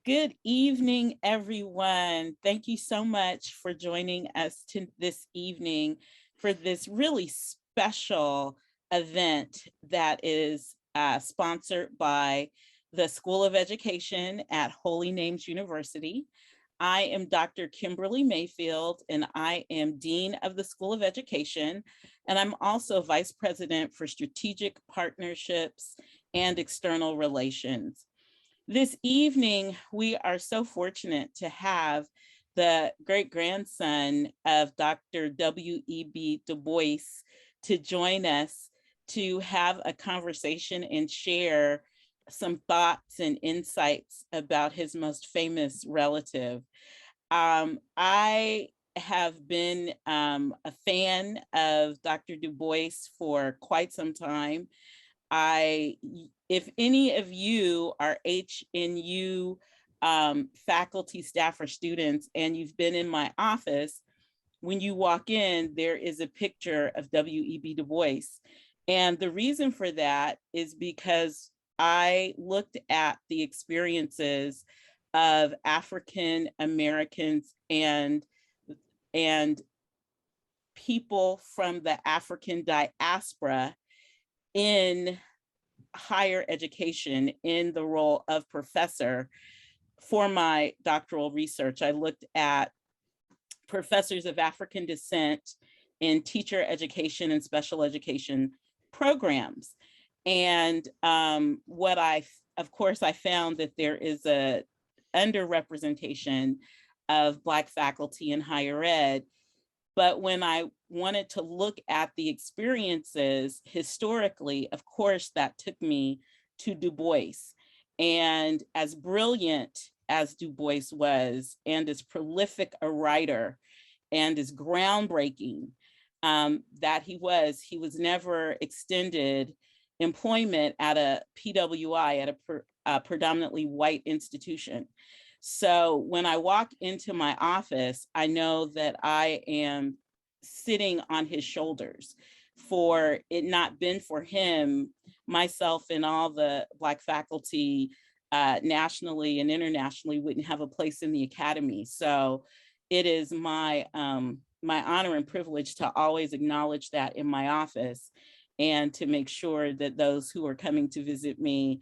Good evening, everyone. Thank you so much for joining us this evening for this really special event that is sponsored by the School of Education at Holy Names University. I am Dr. Kimberly Mayfield, and I am Dean of the School of Education, and I'm also Vice President for Strategic Partnerships and External Relations. This evening, we are so fortunate to have the great-grandson of Dr. W.E.B. Du Bois to join us to have a conversation and share some thoughts and insights about his most famous relative. I have been a fan of Dr. Du Bois for quite some time. If any of you are HNU faculty, staff, or students, and you've been in my office, when you walk in, there is a picture of W.E.B. Du Bois. And the reason for that is because I looked at the experiences of African Americans and people from the African diaspora in higher education in the role of professor. For my doctoral research, I looked at professors of African descent in teacher education and special education programs. And of course, I found that there is a underrepresentation of Black faculty in higher ed. But when I wanted to look at the experiences historically, of course, that took me to Du Bois. And as brilliant as Du Bois was, and as prolific a writer, and as groundbreaking that he was never extended employment at a PWI, at a predominantly white institution. So when I walk into my office, I know that I am sitting on his shoulders. For it not been for him, myself and all the Black faculty nationally and internationally wouldn't have a place in the academy. So it is my honor and privilege to always acknowledge that in my office, and to make sure that those who are coming to visit me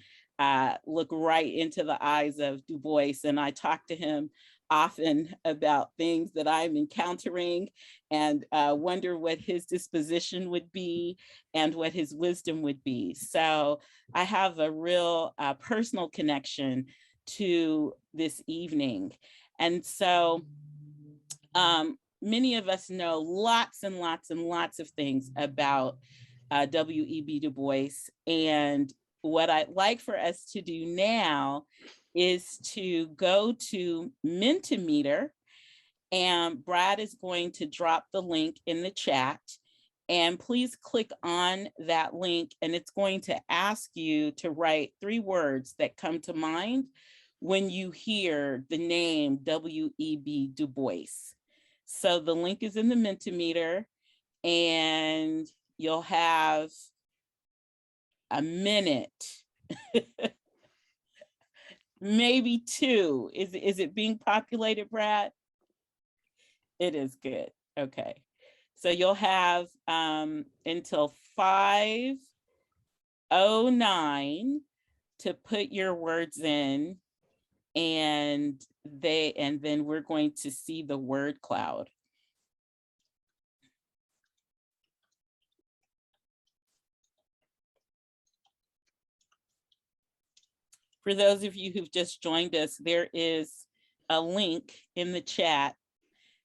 look right into the eyes of Du Bois. And I talk to him often about things that I'm encountering, and wonder what his disposition would be and what his wisdom would be. So I have a real personal connection to this evening. And so many of us know lots and lots and lots of things about W.E.B. Du Bois. And what I'd like for us to do now is to go to Mentimeter, and Brad is going to drop the link in the chat. And please click on that link, and it's going to ask you to write 3 words that come to mind when you hear the name W.E.B. Du Bois. So the link is in the Mentimeter, and you'll have a minute, maybe 2. Is it being populated, Brad? It is good. Okay. So you'll have until 5:09 to put your words in, and then we're going to see the word cloud. For those of you who've just joined us, there is a link in the chat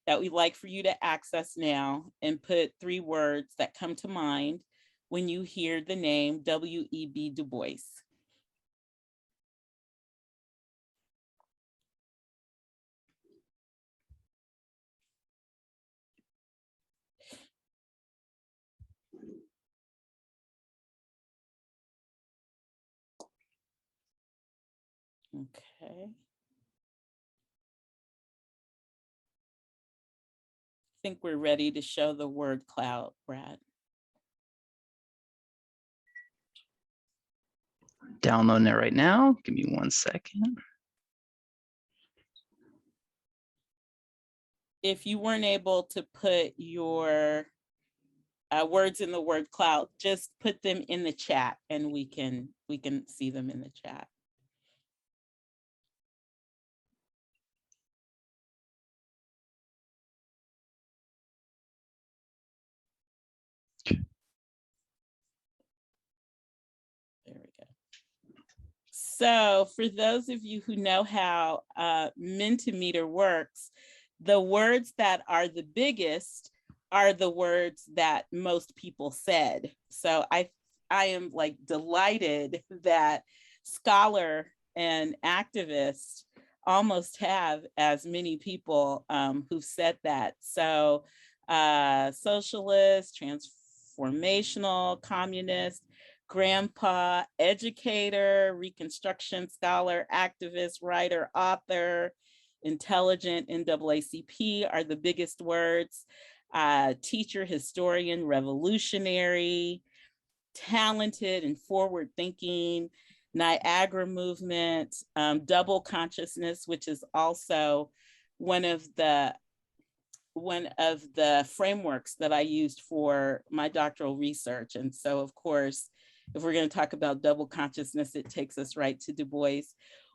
that we'd like for you to access now, and put 3 words that come to mind when you hear the name W.E.B. Du Bois. Okay. I think we're ready to show the word cloud, Brad. Downloading it right now. Give me 1 second. if you weren't able to put your words in the word cloud, just put them in the chat and we can see them in the chat. There we go. So for those of you who know how Mentimeter works, the words that are the biggest are the words that most people said. So I am like delighted that scholar and activist almost have as many people who've said that. So socialist, transformational, communist, grandpa, educator, Reconstruction scholar, activist, writer, author, intelligent, NAACP are the biggest words. Teacher, historian, revolutionary, talented and forward thinking, Niagara movement, double consciousness, which is also one of the frameworks that I used for my doctoral research. And so, of course, if we're going to talk about double consciousness, it takes us right to Du Bois.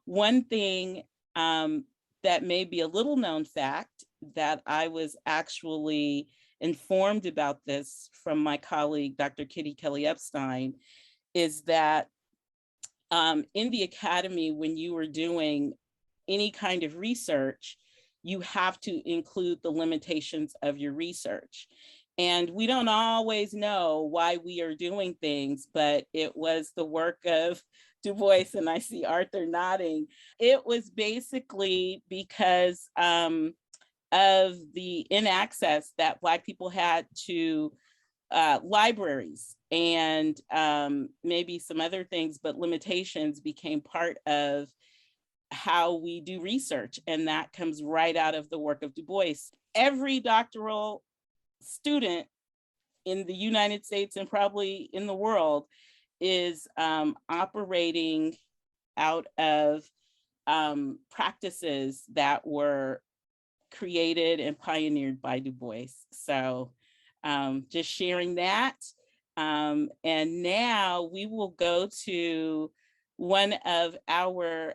One thing that may be a little known fact that I was actually informed about this from my colleague, Dr. Kitty Kelly-Epstein, is that in the academy, when you were doing any kind of research, you have to include the limitations of your research. And we don't always know why we are doing things, but it was the work of Du Bois, and I see Arthur nodding. It was basically because of the inaccess that Black people had to libraries and maybe some other things, but limitations became part of how we do research. And that comes right out of the work of Du Bois. Every doctoral student in the United States and probably in the world is operating out of practices that were created and pioneered by Du Bois. So just sharing that. And now we will go to one of our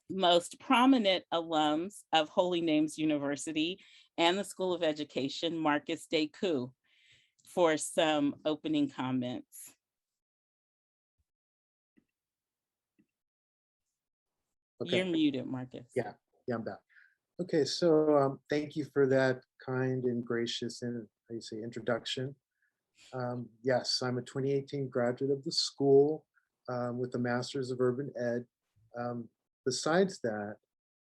most prominent alums of Holy Names University and the School of Education, Marcus Deku, for some opening comments. Okay. You're muted, Marcus. Yeah, I'm back. Okay, so thank you for that kind and gracious and how you say introduction. Yes, I'm a 2018 graduate of the school with a Master's of Urban Ed. Besides that,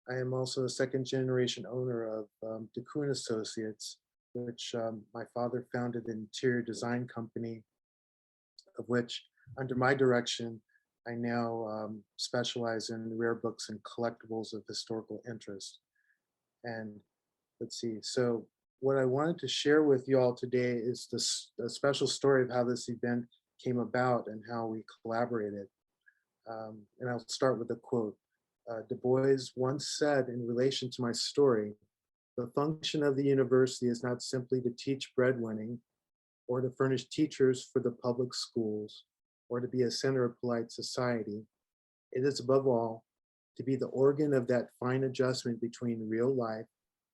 I am also a second generation owner of Deku & Associates, which my father founded an interior design company, of which under my direction, I now specialize in rare books and collectibles of historical interest. And let's see, so what I wanted to share with you all today is a special story of how this event came about and how we collaborated. And I'll start with a quote. Du Bois once said in relation to my story, "The function of the university is not simply to teach breadwinning or to furnish teachers for the public schools or to be a center of polite society. It is above all to be the organ of that fine adjustment between real life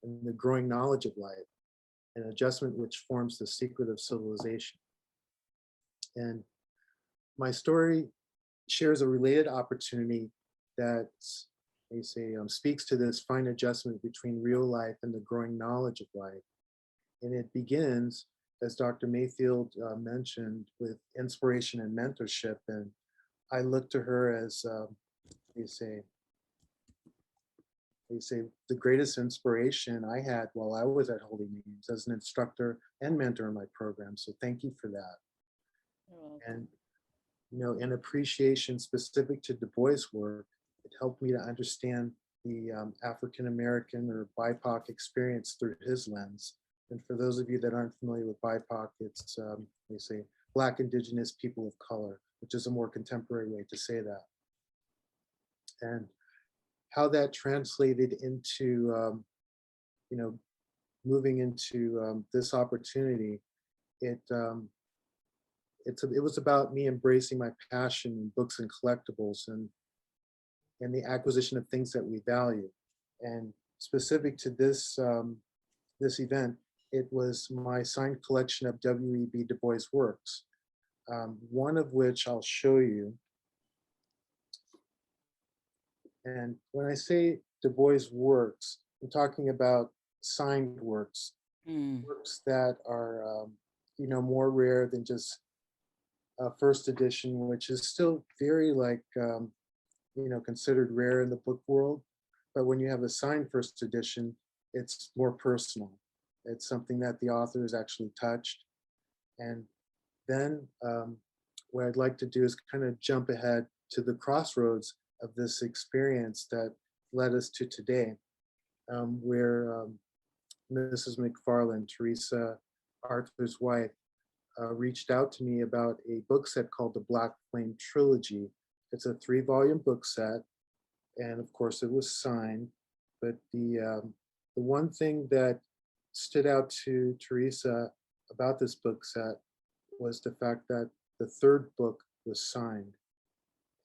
and the growing knowledge of life, an adjustment which forms the secret of civilization." And my story shares a related opportunity that they say speaks to this fine adjustment between real life and the growing knowledge of life. And it begins, as Dr. Mayfield mentioned, with inspiration and mentorship. And I look to her as, they say the greatest inspiration I had while I was at Holy Names as an instructor and mentor in my program. So thank you for that. And in appreciation specific to Du Bois' work, it helped me to understand the African-American or BIPOC experience through his lens. And for those of you that aren't familiar with BIPOC, it's, they say, Black, Indigenous, people of color, which is a more contemporary way to say that. And how that translated into you know, moving into this opportunity, it it was about me embracing my passion in books and collectibles and the acquisition of things that we value. And specific to this event, it was my signed collection of W.E.B. Du Bois works, one of which I'll show you. And when I say Du Bois works, I'm talking about signed works, Mm, works that are, more rare than just first edition, which is still very considered rare in the book world. But when you have a signed first edition, it's more personal. It's something that the author has actually touched. And then what I'd like to do is kind of jump ahead to the crossroads of this experience that led us to today, where Mrs. McFarlane, Teresa Arthur's wife, reached out to me about a book set called the Black Flame Trilogy. It's a 3-volume book set, and of course it was signed. But the one thing that stood out to Teresa about this book set was the fact that the third book was signed.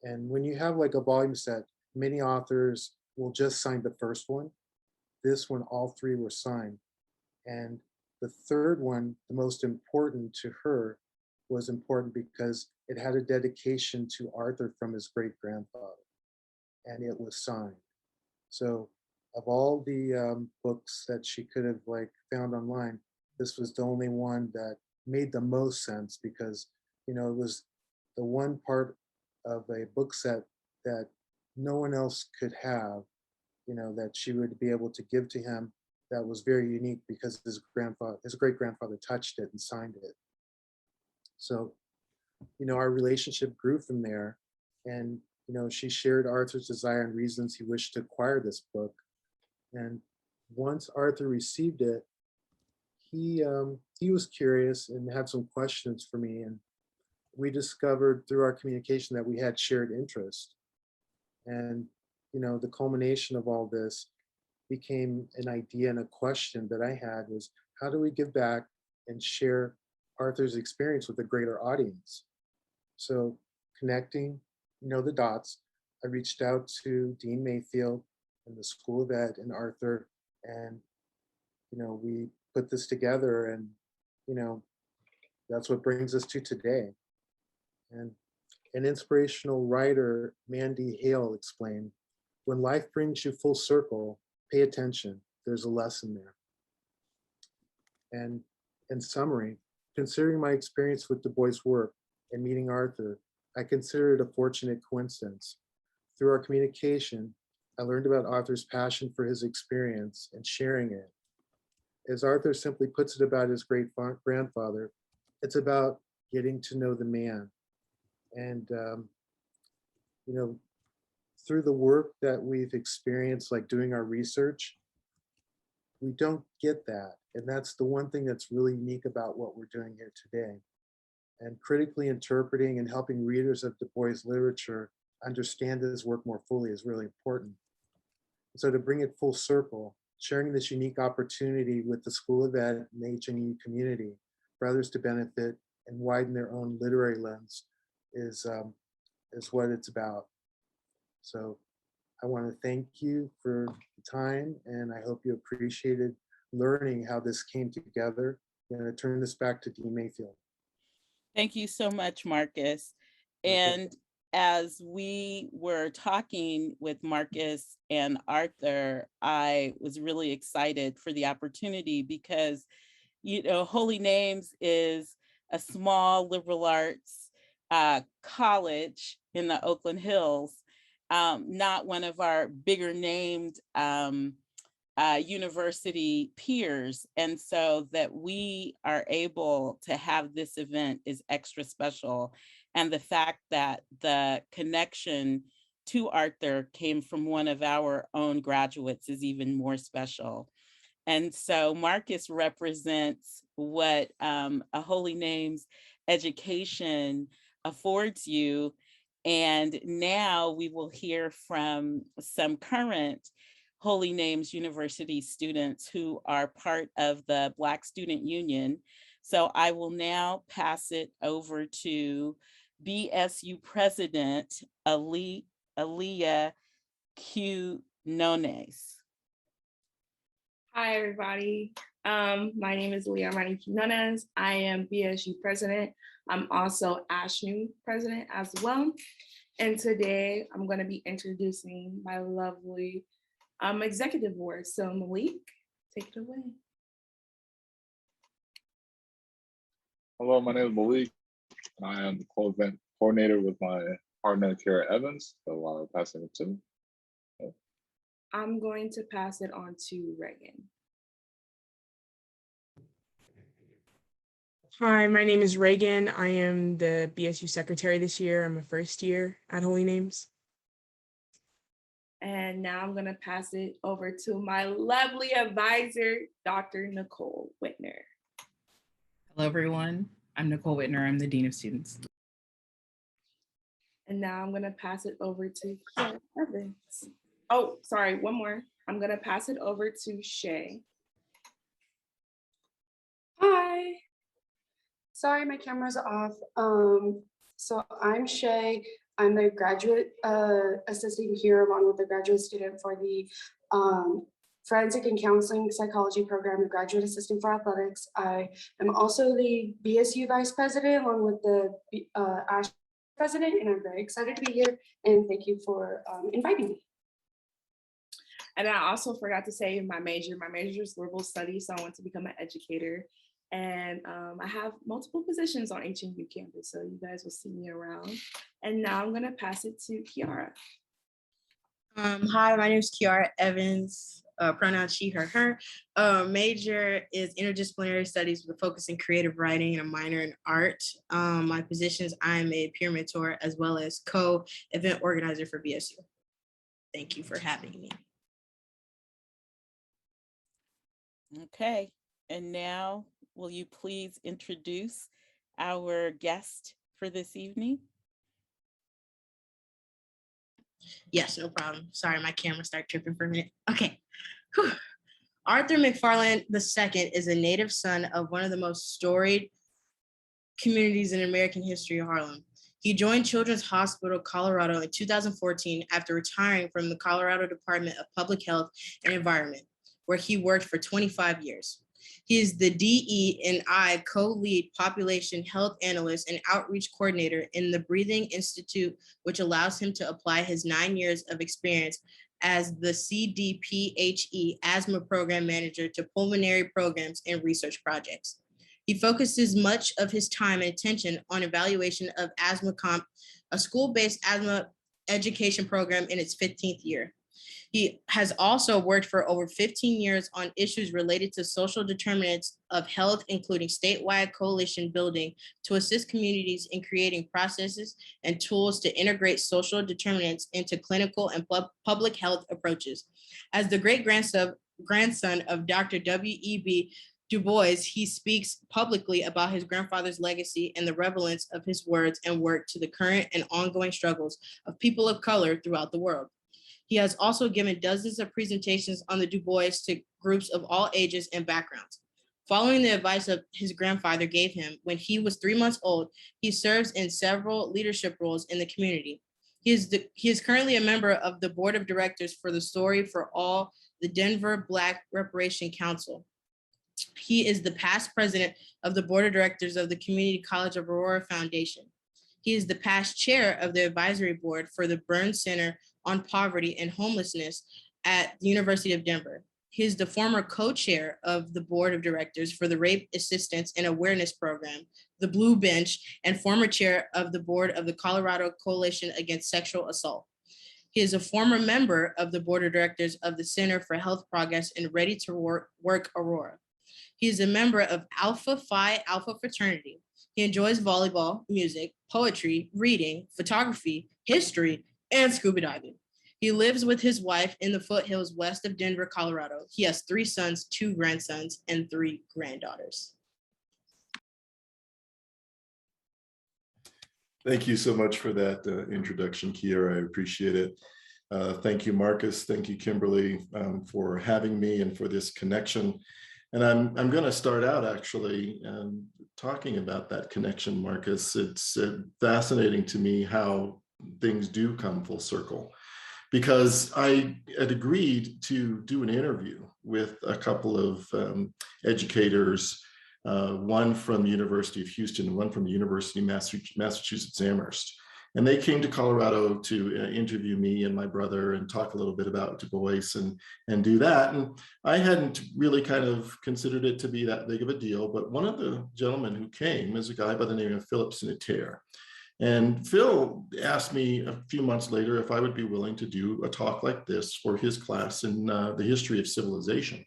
And when you have like a volume set, many authors will just sign the first one. This one, all 3 were signed. And the third one, the most important to her, was important because it had a dedication to Arthur from his great grandfather, and it was signed. So, of all the books that she could have like found online, this was the only one that made the most sense because it was the one part of a book set that no one else could have, that she would be able to give to him, that was very unique because his great grandfather touched it and signed it. So, our relationship grew from there. And, she shared Arthur's desire and reasons he wished to acquire this book. And once Arthur received it, he was curious and had some questions for me. And we discovered through our communication that we had shared interest. And, the culmination of all this became an idea and a question that I had was, how do we give back and share Arthur's experience with a greater audience? So connecting, the dots, I reached out to Dean Mayfield and the School of Ed and Arthur, and we put this together, and you know that's what brings us to today. And an inspirational writer, Mandy Hale, explained, "When life brings you full circle, pay attention. There's a lesson there." And in summary, considering my experience with Du Bois' work and meeting Arthur, I consider it a fortunate coincidence. Through our communication, I learned about Arthur's passion for his experience and sharing it. As Arthur simply puts it about his great grandfather, it's about getting to know the man. And, you know, through the work that we've experienced, like doing our research, we don't get that. And that's the one thing that's really unique about what we're doing here today. And critically interpreting and helping readers of Du Bois literature understand his work more fully is really important. So to bring it full circle, sharing this unique opportunity with the School of Ed and the HNU community for others to benefit and widen their own literary lens is what it's about. So I want to thank you for the time, and I hope you appreciated learning how this came together. I'm going to turn this back to Dean Mayfield. Thank you so much, Marcus. Okay. And as we were talking with Marcus and Arthur, I was really excited for the opportunity because, Holy Names is a small liberal arts college in the Oakland Hills, not one of our bigger named university peers. And so that we are able to have this event is extra special. And the fact that the connection to Arthur came from one of our own graduates is even more special. And so Marcus represents what a Holy Names education affords you. And now we will hear from some current Holy Names University students who are part of the Black Student Union. So I will now pass it over to BSU President Aaliyah Q. Nones. Hi, everybody. My name is Leah Armani Quinones. I am BSU president. I'm also HNU president as well. And today I'm going to be introducing my lovely executive board. So Malik, take it away. Hello, my name is Malik, and I am the co-event coordinator with my partner, Kara Evans. So I'll pass it to me. I'm going to pass it on to Reagan. Hi, my name is Reagan. I am the BSU secretary this year. I'm a first year at Holy Names. And now I'm going to pass it over to my lovely advisor, Dr. Nicole Whitner. Hello, everyone. I'm Nicole Whitner. I'm the Dean of Students. And now I'm going to pass it over to Kara Evans. Oh, sorry, one more. I'm going to pass it over to Shay. Hi. Sorry, my camera's off. So I'm Shay. I'm the graduate assistant here along with the graduate student for the Forensic and Counseling Psychology program, the graduate assistant for athletics. I am also the BSU vice president along with the ASH president, and I'm very excited to be here. And thank you for inviting me. And I also forgot to say my major is liberal studies, so I want to become an educator. And I have multiple positions on HNU campus, so you guys will see me around. And now I'm gonna pass it to Kiara. Hi, my name is Kiara Evans, pronoun she, her. Major is interdisciplinary studies with a focus in creative writing and a minor in art. My positions, I'm a peer mentor as well as co-event organizer for BSU. Thank you for having me. Okay, and now will you please introduce our guest for this evening? Yes, no problem. Sorry, my camera started tripping for a minute. Okay. Whew. Arthur McFarlane II is a native son of one of the most storied communities in American history of Harlem. He joined Children's Hospital Colorado in 2014 after retiring from the Colorado Department of Public Health and Environment, where he worked for 25 years. He is the DE&I co-lead population health analyst and outreach coordinator in the Breathing Institute, which allows him to apply his 9 years of experience as the CDPHE asthma program manager to pulmonary programs and research projects. He focuses much of his time and attention on evaluation of Asthma Comp, a school-based asthma education program in its 15th year. He has also worked for over 15 years on issues related to social determinants of health, including statewide coalition building to assist communities in creating processes and tools to integrate social determinants into clinical and public health approaches. As the great-grandson of Dr. W.E.B. Du Bois, he speaks publicly about his grandfather's legacy and the relevance of his words and work to the current and ongoing struggles of people of color throughout the world. He has also given dozens of presentations on the Du Bois to groups of all ages and backgrounds. Following the advice of his grandfather gave him when he was 3 months old, he serves in several leadership roles in the community. He is currently a member of the board of directors for the Story for All, the Denver Black Reparation Council. He is the past president of the board of directors of the Community College of Aurora Foundation. He is the past chair of the advisory board for the Burns Center on Poverty and Homelessness at the University of Denver. He is the former co-chair of the board of directors for the Rape Assistance and Awareness Program, the Blue Bench, and former chair of the board of the Colorado Coalition Against Sexual Assault. He is a former member of the board of directors of the Center for Health Progress and Ready to Work Aurora. He is a member of Alpha Phi Alpha fraternity. He enjoys volleyball, music, poetry, reading, photography, history, and scuba diving. He lives with his wife in the foothills west of Denver, Colorado. He has 3 sons, 2 grandsons, and 3 granddaughters. Thank you so much for that introduction, Kiara. I appreciate it. Thank you, Marcus. Thank you, Kimberly, for having me and for this connection. And I'm going to start out actually talking about that connection, Marcus. It's fascinating to me how things do come full circle, because I had agreed to do an interview with a couple of educators, one from the University of Houston and one from the University of Massachusetts Amherst. And they came to Colorado to interview me and my brother and talk a little bit about Du Bois and do that. And I hadn't really kind of considered it to be that big of a deal, but one of the gentlemen who came is a guy by the name of Philip Sinitiere. And Phil asked me a few months later if I would be willing to do a talk like this for his class in the history of civilization.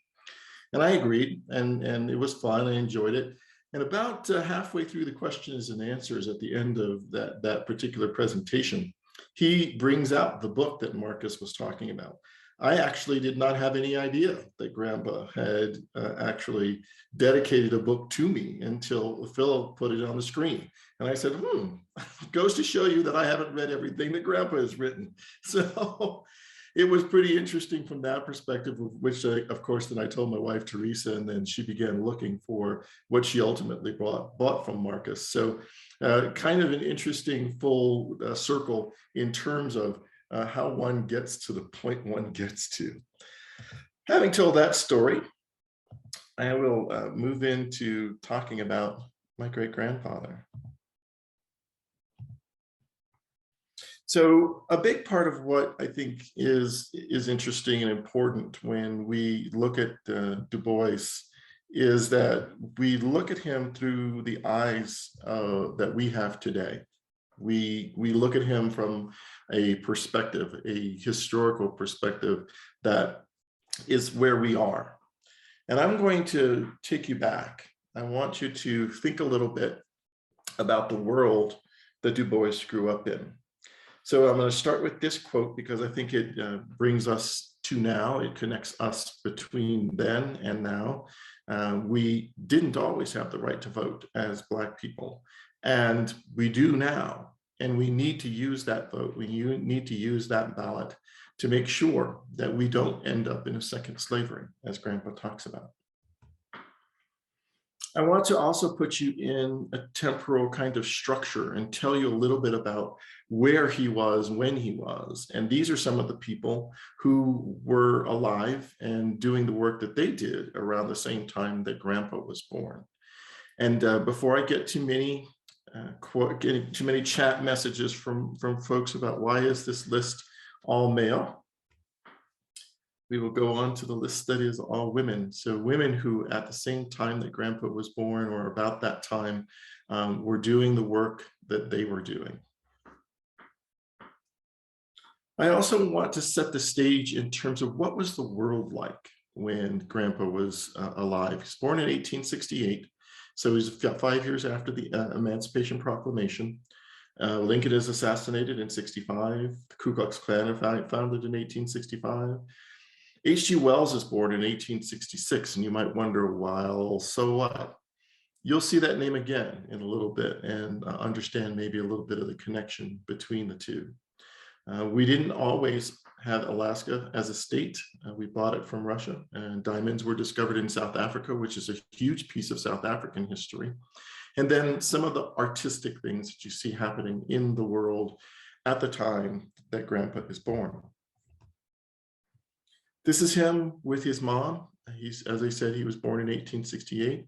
And I agreed, and it was fun. I enjoyed it. And about halfway through the questions and answers at the end of that particular presentation, he brings out the book that Marcus was talking about. I actually did not have any idea that Grandpa had actually dedicated a book to me until Phil put it on the screen. And I said, goes to show you that I haven't read everything that Grandpa has written. So it was pretty interesting from that perspective, which of course, then I told my wife, Teresa, and then she began looking for what she ultimately bought from Marcus. So kind of an interesting full circle in terms of how one gets to the point one gets to. Having told that story, I will move into talking about my great-grandfather. So a big part of what I think is interesting and important when we look at Du Bois is that we look at him through the eyes that we have today. We look at him from a perspective, a historical perspective that is where we are. And I'm going to take you back. I want you to think a little bit about the world that Du Bois grew up in. So I'm going to start with this quote because I think it brings us to now. It connects us between then and now. We didn't always have the right to vote as Black people, and we do now. And we need to use that vote. We need to use that ballot to make sure that we don't end up in a second slavery, as Grandpa talks about. I want to also put you in a temporal kind of structure and tell you a little bit about where he was, when he was. And these are some of the people who were alive and doing the work that they did around the same time that Grandpa was born. And before I get too many getting too many chat messages from folks about why is this list all male, we will go on to the list that is all women. So women who at the same time that Grandpa was born or about that time were doing the work that they were doing. I also want to set the stage in terms of what was the world like when Grandpa was alive. He was born in 1868. So he's got 5 years after the Emancipation Proclamation. Lincoln is assassinated in 65. The Ku Klux Klan are founded in 1865. H.G. Wells is born in 1866, and you might wonder, well, so what? You'll see that name again in a little bit and understand maybe a little bit of the connection between the two. We didn't always have Alaska as a state. We bought it from Russia, and diamonds were discovered in South Africa, which is a huge piece of South African history. And then some of the artistic things that you see happening in the world at the time that Grandpa is born. This is him with his mom. As I said, he was born in 1868.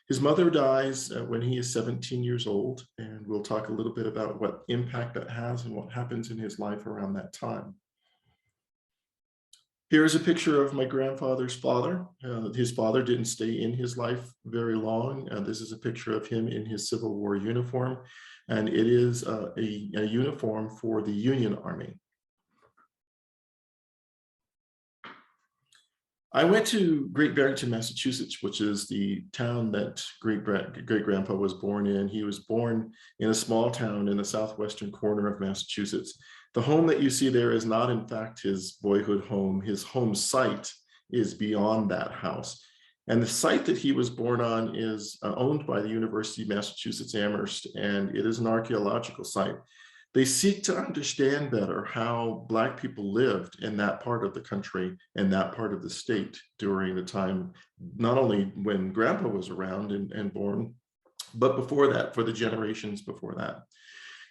His mother dies when he is 17 years old, and we'll talk a little bit about what impact that has and what happens in his life around that time. Here's a picture of my grandfather's father. His father didn't stay in his life very long. This is a picture of him in his Civil War uniform, and it is a uniform for the Union Army. I went to Great Barrington, Massachusetts, which is the town that great-grandpa was born in. He was born in a small town in the southwestern corner of Massachusetts. The home that you see there is not, in fact, his boyhood home. His home site is beyond that house. And the site that he was born on is owned by the University of Massachusetts Amherst, and it is an archaeological site. They seek to understand better how Black people lived in that part of the country and that part of the state during the time, not only when Grandpa was around and born, but before that, for the generations before that.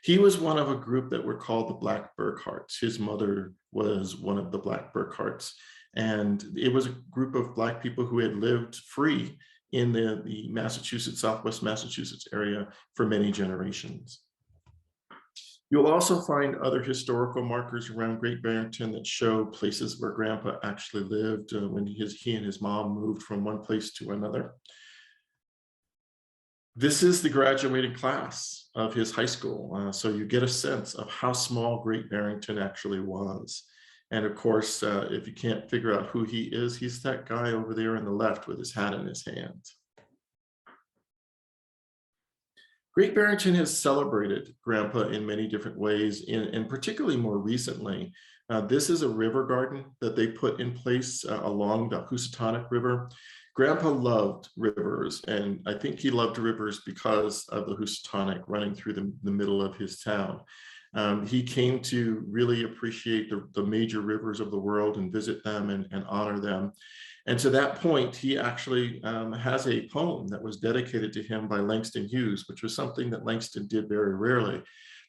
He was one of a group that were called the Black Burkharts. His mother was one of the Black Burkharts. And it was a group of Black people who had lived free in the Massachusetts, Southwest Massachusetts area for many generations. You'll also find other historical markers around Great Barrington that show places where Grandpa actually lived when he and his mom moved from one place to another. This is the graduating class of his high school. So you get a sense of how small Great Barrington actually was. And of course, if you can't figure out who he is, he's that guy over there on the left with his hat in his hand. Great Barrington has celebrated Grandpa in many different ways, and particularly more recently. This is a river garden that they put in place along the Housatonic River. Grandpa loved rivers, and I think he loved rivers because of the Housatonic running through the middle of his town. He came to really appreciate the major rivers of the world and visit them and honor them. And to that point, he actually has a poem that was dedicated to him by Langston Hughes, which was something that Langston did very rarely.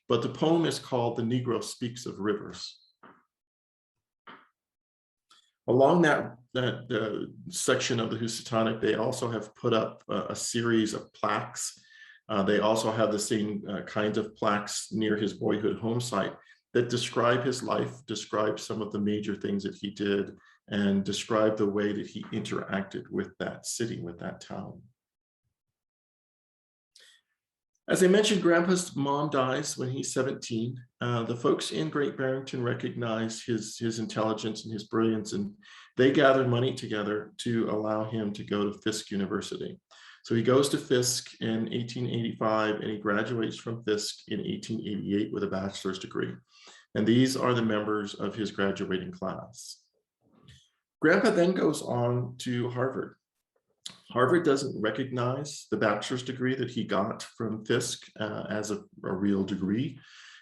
But the poem is called "The Negro Speaks of Rivers." Along that section of the Housatonic, they also have put up a series of plaques. They also have the same kinds of plaques near his boyhood home site that describe his life, describe some of the major things that he did, and describe the way that he interacted with that city, with that town. As I mentioned, Grandpa's mom dies when he's 17. The folks in Great Barrington recognize his intelligence and his brilliance, and they gather money together to allow him to go to Fisk University. So he goes to Fisk in 1885, and he graduates from Fisk in 1888 with a bachelor's degree. And these are the members of his graduating class. Grandpa then goes on to Harvard. Harvard doesn't recognize the bachelor's degree that he got from Fisk as a real degree,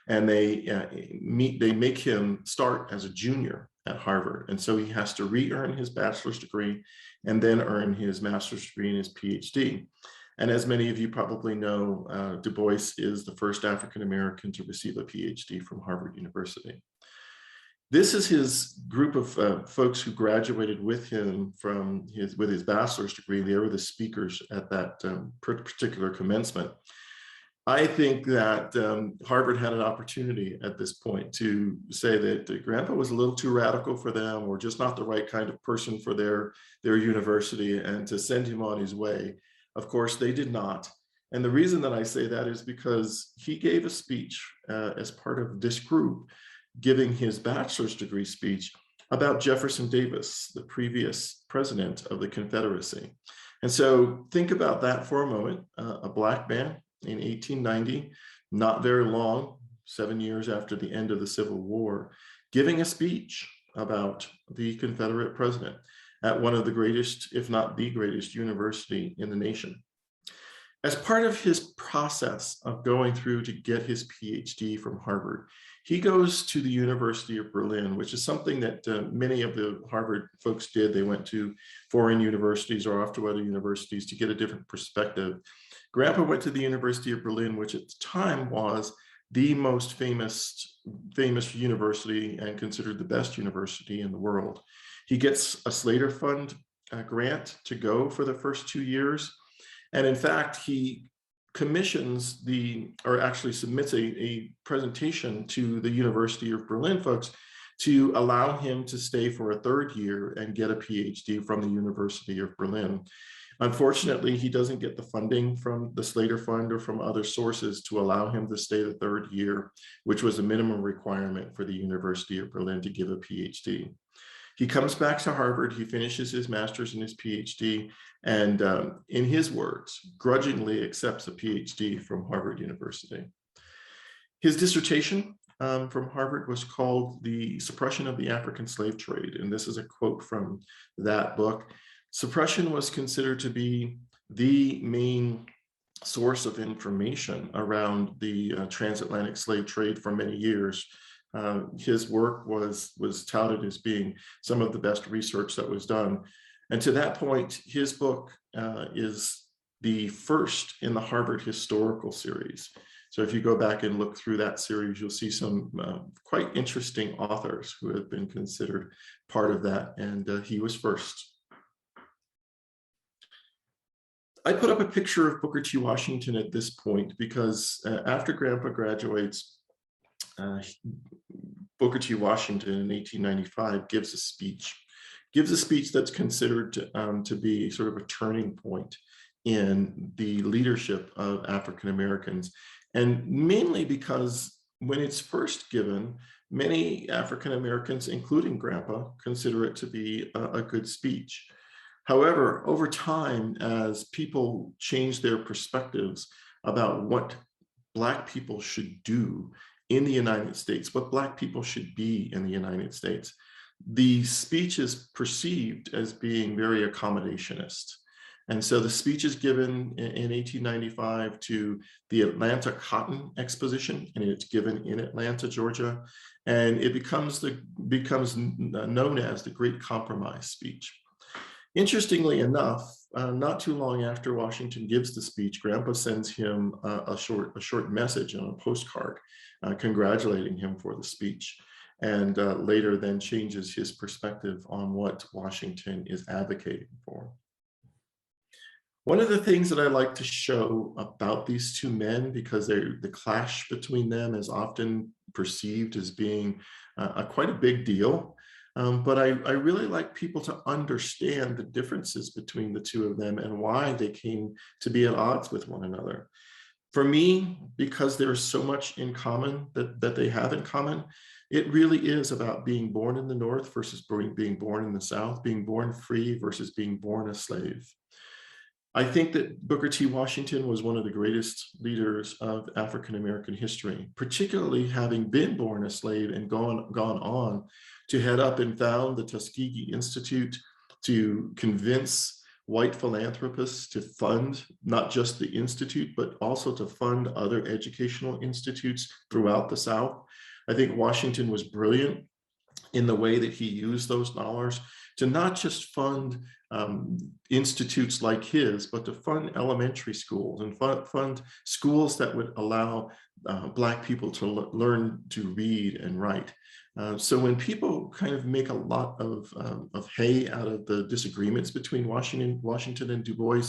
and they make him start as a junior at Harvard. And so he has to re-earn his bachelor's degree and then earn his master's degree and his PhD. And as many of you probably know, Du Bois is the first African-American to receive a PhD from Harvard University. This is his group of folks who graduated with him with his bachelor's degree. They were the speakers at that particular commencement. I think that Harvard had an opportunity at this point to say that Grandpa was a little too radical for them, or just not the right kind of person for their university, and to send him on his way. Of course, they did not. And the reason that I say that is because he gave a speech as part of this group, giving his bachelor's degree speech about Jefferson Davis, the previous president of the Confederacy. And so think about that for a moment. A Black man in 1890, not very long, 7 years after the end of the Civil War, giving a speech about the Confederate president at one of the greatest, if not the greatest, university in the nation. As part of his process of going through to get his PhD from Harvard, he goes to the University of Berlin, which is something that many of the Harvard folks did. They went to foreign universities or off to other universities to get a different perspective. Grandpa went to the University of Berlin, which at the time was the most famous university and considered the best university in the world. He gets a Slater Fund grant to go for the first 2 years. And in fact, he commissions actually submits a presentation to the University of Berlin folks to allow him to stay for a third year and get a PhD from the University of Berlin. Unfortunately, he doesn't get the funding from the Slater Fund or from other sources to allow him to stay the third year, which was a minimum requirement for the University of Berlin to give a PhD. He comes back to Harvard, he finishes his master's and his PhD, and in his words, grudgingly accepts a PhD from Harvard University. His dissertation from Harvard was called "The Suppression of the African Slave Trade," and this is a quote from that book. Suppression was considered to be the main source of information around the transatlantic slave trade for many years. His work was touted as being some of the best research that was done. And to that point, his book is the first in the Harvard Historical Series. So if you go back and look through that series, you'll see some quite interesting authors who have been considered part of that, and he was first. I put up a picture of Booker T. Washington at this point because after Grandpa graduates, Booker T. Washington in 1895 gives a speech that's considered to be sort of a turning point in the leadership of African Americans. And mainly because when it's first given, many African Americans, including Grandpa, consider it to be a good speech. However, over time, as people change their perspectives about what Black people should do in the United States, what Black people should be in the United States, the speech is perceived as being very accommodationist. And so the speech is given in 1895 to the Atlanta Cotton Exposition, and it's given in Atlanta, Georgia, and it becomes known as the Great Compromise speech. Interestingly enough, not too long after Washington gives the speech, Grandpa sends him a short message on a postcard congratulating him for the speech, and later then changes his perspective on what Washington is advocating for. One of the things that I like to show about these two men, because the clash between them is often perceived as being quite a big deal, but I really like people to understand the differences between the two of them and why they came to be at odds with one another. For me, because there's so much in common that they have in common, it really is about being born in the North versus being born in the South, being born free versus being born a slave. I think that Booker T. Washington was one of the greatest leaders of African American history, particularly having been born a slave and gone on to head up and found the Tuskegee Institute to convince white philanthropists to fund not just the Institute, but also to fund other educational institutes throughout the South. I think Washington was brilliant in the way that he used those dollars to not just fund institutes like his, but to fund elementary schools and fund schools that would allow Black people to learn to read and write. So when people kind of make a lot of hay out of the disagreements between Washington and Du Bois,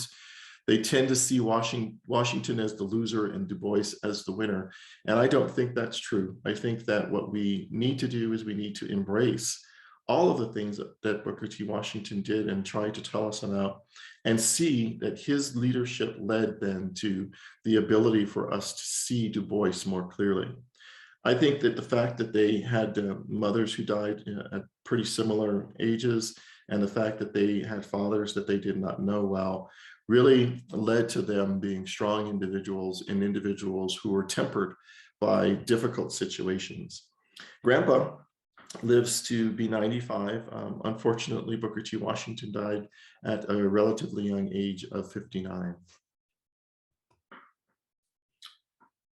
they tend to see Washington as the loser and Du Bois as the winner. And I don't think that's true. I think that what we need to do is we need to embrace all of the things that Booker T. Washington did and try to tell us about, and see that his leadership led then to the ability for us to see Du Bois more clearly. I think that the fact that they had mothers who died at pretty similar ages, and the fact that they had fathers that they did not know well, really led to them being strong individuals and individuals who were tempered by difficult situations. Grandpa lives to be 95. Unfortunately, Booker T. Washington died at a relatively young age of 59.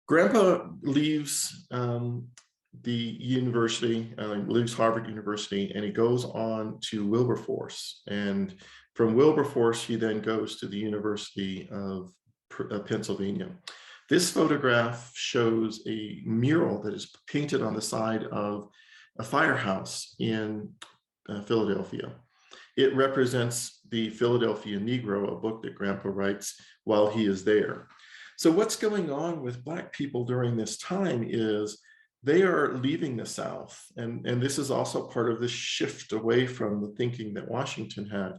Grandpa leaves the university, leaves Harvard University, and he goes on to Wilberforce. And from Wilberforce, he then goes to the University of Pennsylvania. This photograph shows a mural that is painted on the side of a firehouse in Philadelphia. It represents the Philadelphia Negro, a book that Grandpa writes while he is there. So what's going on with Black people during this time is they are leaving the South. And this is also part of the shift away from the thinking that Washington had.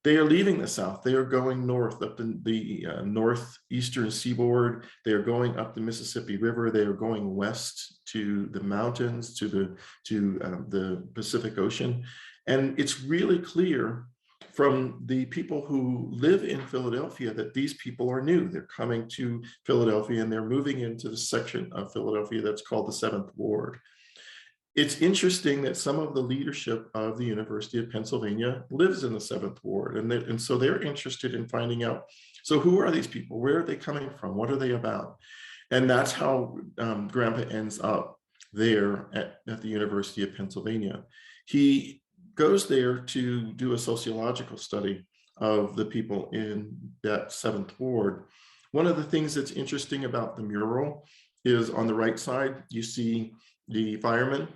They are leaving the South. They are going north, up in the northeastern seaboard. They are going up the Mississippi River. They are going west to the mountains, to the Pacific Ocean. And it's really clear from the people who live in Philadelphia that these people are new. They're coming to Philadelphia and they're moving into the section of Philadelphia that's called the 7th Ward. It's interesting that some of the leadership of the University of Pennsylvania lives in the 7th Ward, and so they're interested in finding out So who are these people? Where are they coming from? What are they about? And that's how Grandpa ends up there at the University of Pennsylvania. He goes there to do a sociological study of the people in that 7th Ward. One of the things that's interesting about the mural is on the right side, you see the firemen.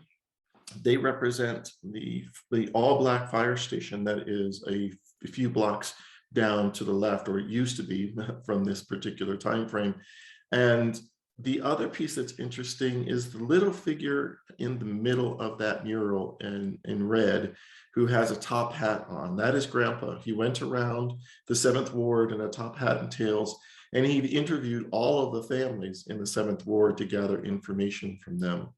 They represent the all-Black fire station that is a few blocks down to the left, or it used to be from this particular time frame. And the other piece that's interesting is the little figure in the middle of that mural in red, who has a top hat on. That is Grandpa. He went around the 7th Ward in a top hat and tails, and he interviewed all of the families in the 7th Ward to gather information from them.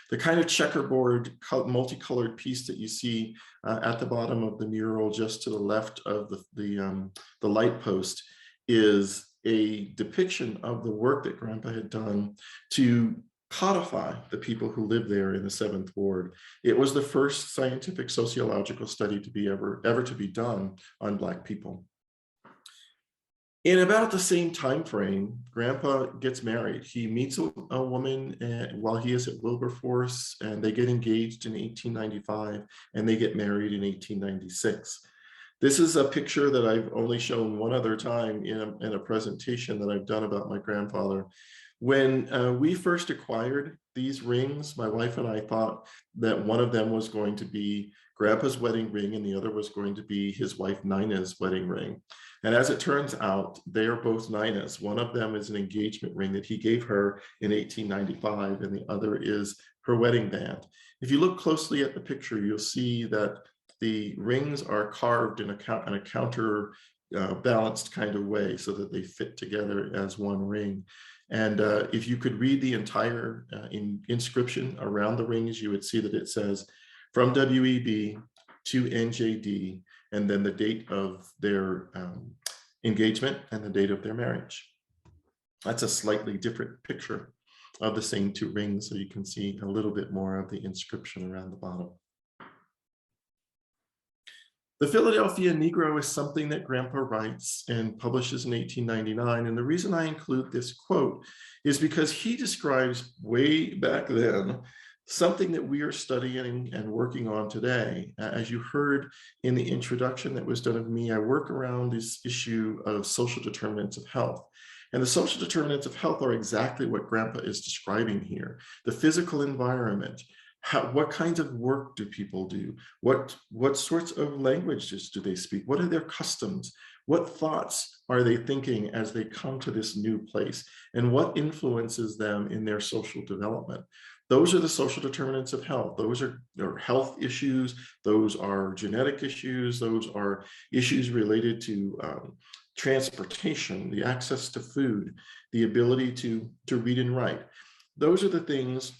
The kind of checkerboard, multicolored piece that you see at the bottom of the mural, just to the left of the light post, is a depiction of the work that Grandpa had done to codify the people who live there in the 7th Ward. It was the first scientific sociological study to be ever to be done on Black people. In about the same time frame, Grandpa gets married. He meets a woman while he is at Wilberforce, and they get engaged in 1895, and they get married in 1896. This is a picture that I've only shown one other time in a presentation that I've done about my grandfather. When we first acquired these rings, my wife and I thought that one of them was going to be Grandpa's wedding ring and the other was going to be his wife Nina's wedding ring. And as it turns out, they are both Nina's. One of them is an engagement ring that he gave her in 1895, and the other is her wedding band. If you look closely at the picture, you'll see that the rings are carved in a counter balanced kind of way so that they fit together as one ring. And if you could read the entire inscription around the rings, you would see that it says, from W.E.B. to NJD, and then the date of their engagement and the date of their marriage. That's a slightly different picture of the same two rings, so you can see a little bit more of the inscription around the bottom. The Philadelphia Negro is something that Grandpa writes and publishes in 1899. And the reason I include this quote is because he describes way back then something that we are studying and working on today. As you heard in the introduction that was done of me, I work around this issue of social determinants of health. And the social determinants of health are exactly what Grandpa is describing here. The physical environment, what kinds of work do people do? What sorts of languages do they speak? What are their customs? What thoughts are they thinking as they come to this new place? And what influences them in their social development? Those are the social determinants of health. Those are health issues. Those are genetic issues. Those are issues related to transportation, the access to food, the ability to read and write. Those are the things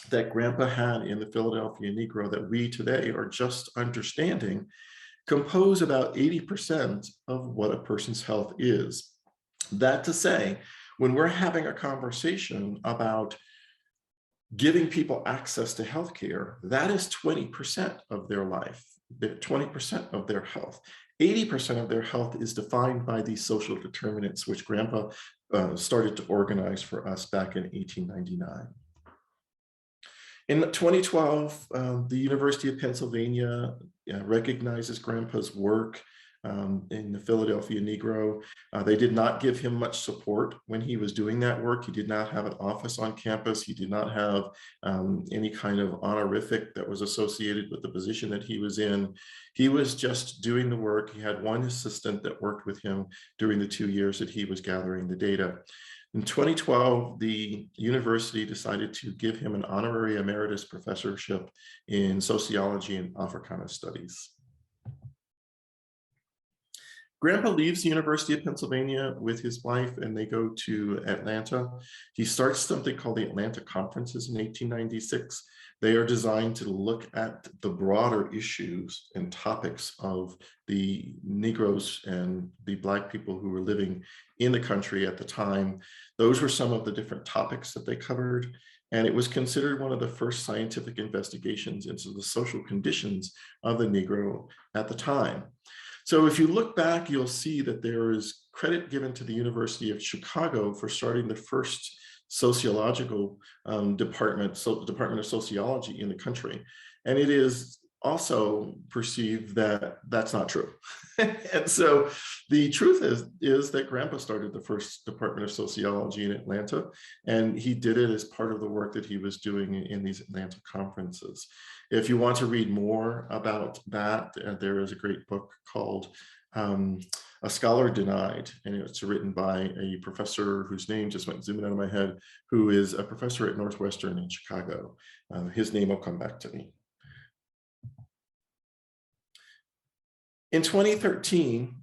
that Grandpa had in the Philadelphia Negro that we today are just understanding compose about 80% of what a person's health is. That to say, when we're having a conversation about giving people access to healthcare, that is 20% of their life, 20% of their health. 80% of their health is defined by these social determinants, which Grandpa started to organize for us back in 1899. In 2012, the University of Pennsylvania recognizes Grandpa's work in the Philadelphia Negro. They did not give him much support when he was doing that work. He did not have an office on campus. He did not have any kind of honorific that was associated with the position that he was in. He was just doing the work. He had one assistant that worked with him during the 2 years that he was gathering the data. In 2012, the university decided to give him an honorary emeritus professorship in sociology and Africana studies. Grandpa leaves the University of Pennsylvania with his wife and they go to Atlanta. He starts something called the Atlanta Conferences in 1896. They are designed to look at the broader issues and topics of the Negroes and the Black people who were living in the country at the time. Those were some of the different topics that they covered. And it was considered one of the first scientific investigations into the social conditions of the Negro at the time. So if you look back, you'll see that there is credit given to the University of Chicago for starting the first sociological department, Department of Sociology in the country. And it is also perceived that that's not true. And so the truth is that Grandpa started the first Department of Sociology in Atlanta, and he did it as part of the work that he was doing in these Atlanta conferences. If you want to read more about that, there is a great book called A Scholar Denied, and it's written by a professor whose name just went zooming out of my head, who is a professor at Northwestern in Chicago. His name will come back to me. In 2013,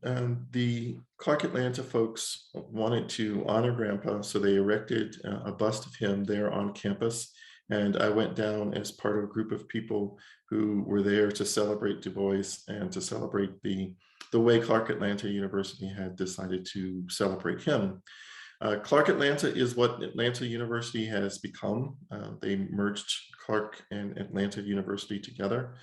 the Clark Atlanta folks wanted to honor Grandpa, so they erected a bust of him there on campus. And I went down as part of a group of people who were there to celebrate Du Bois and to celebrate the way Clark Atlanta University had decided to celebrate him. Clark Atlanta is what Atlanta University has become. They merged Clark and Atlanta University together.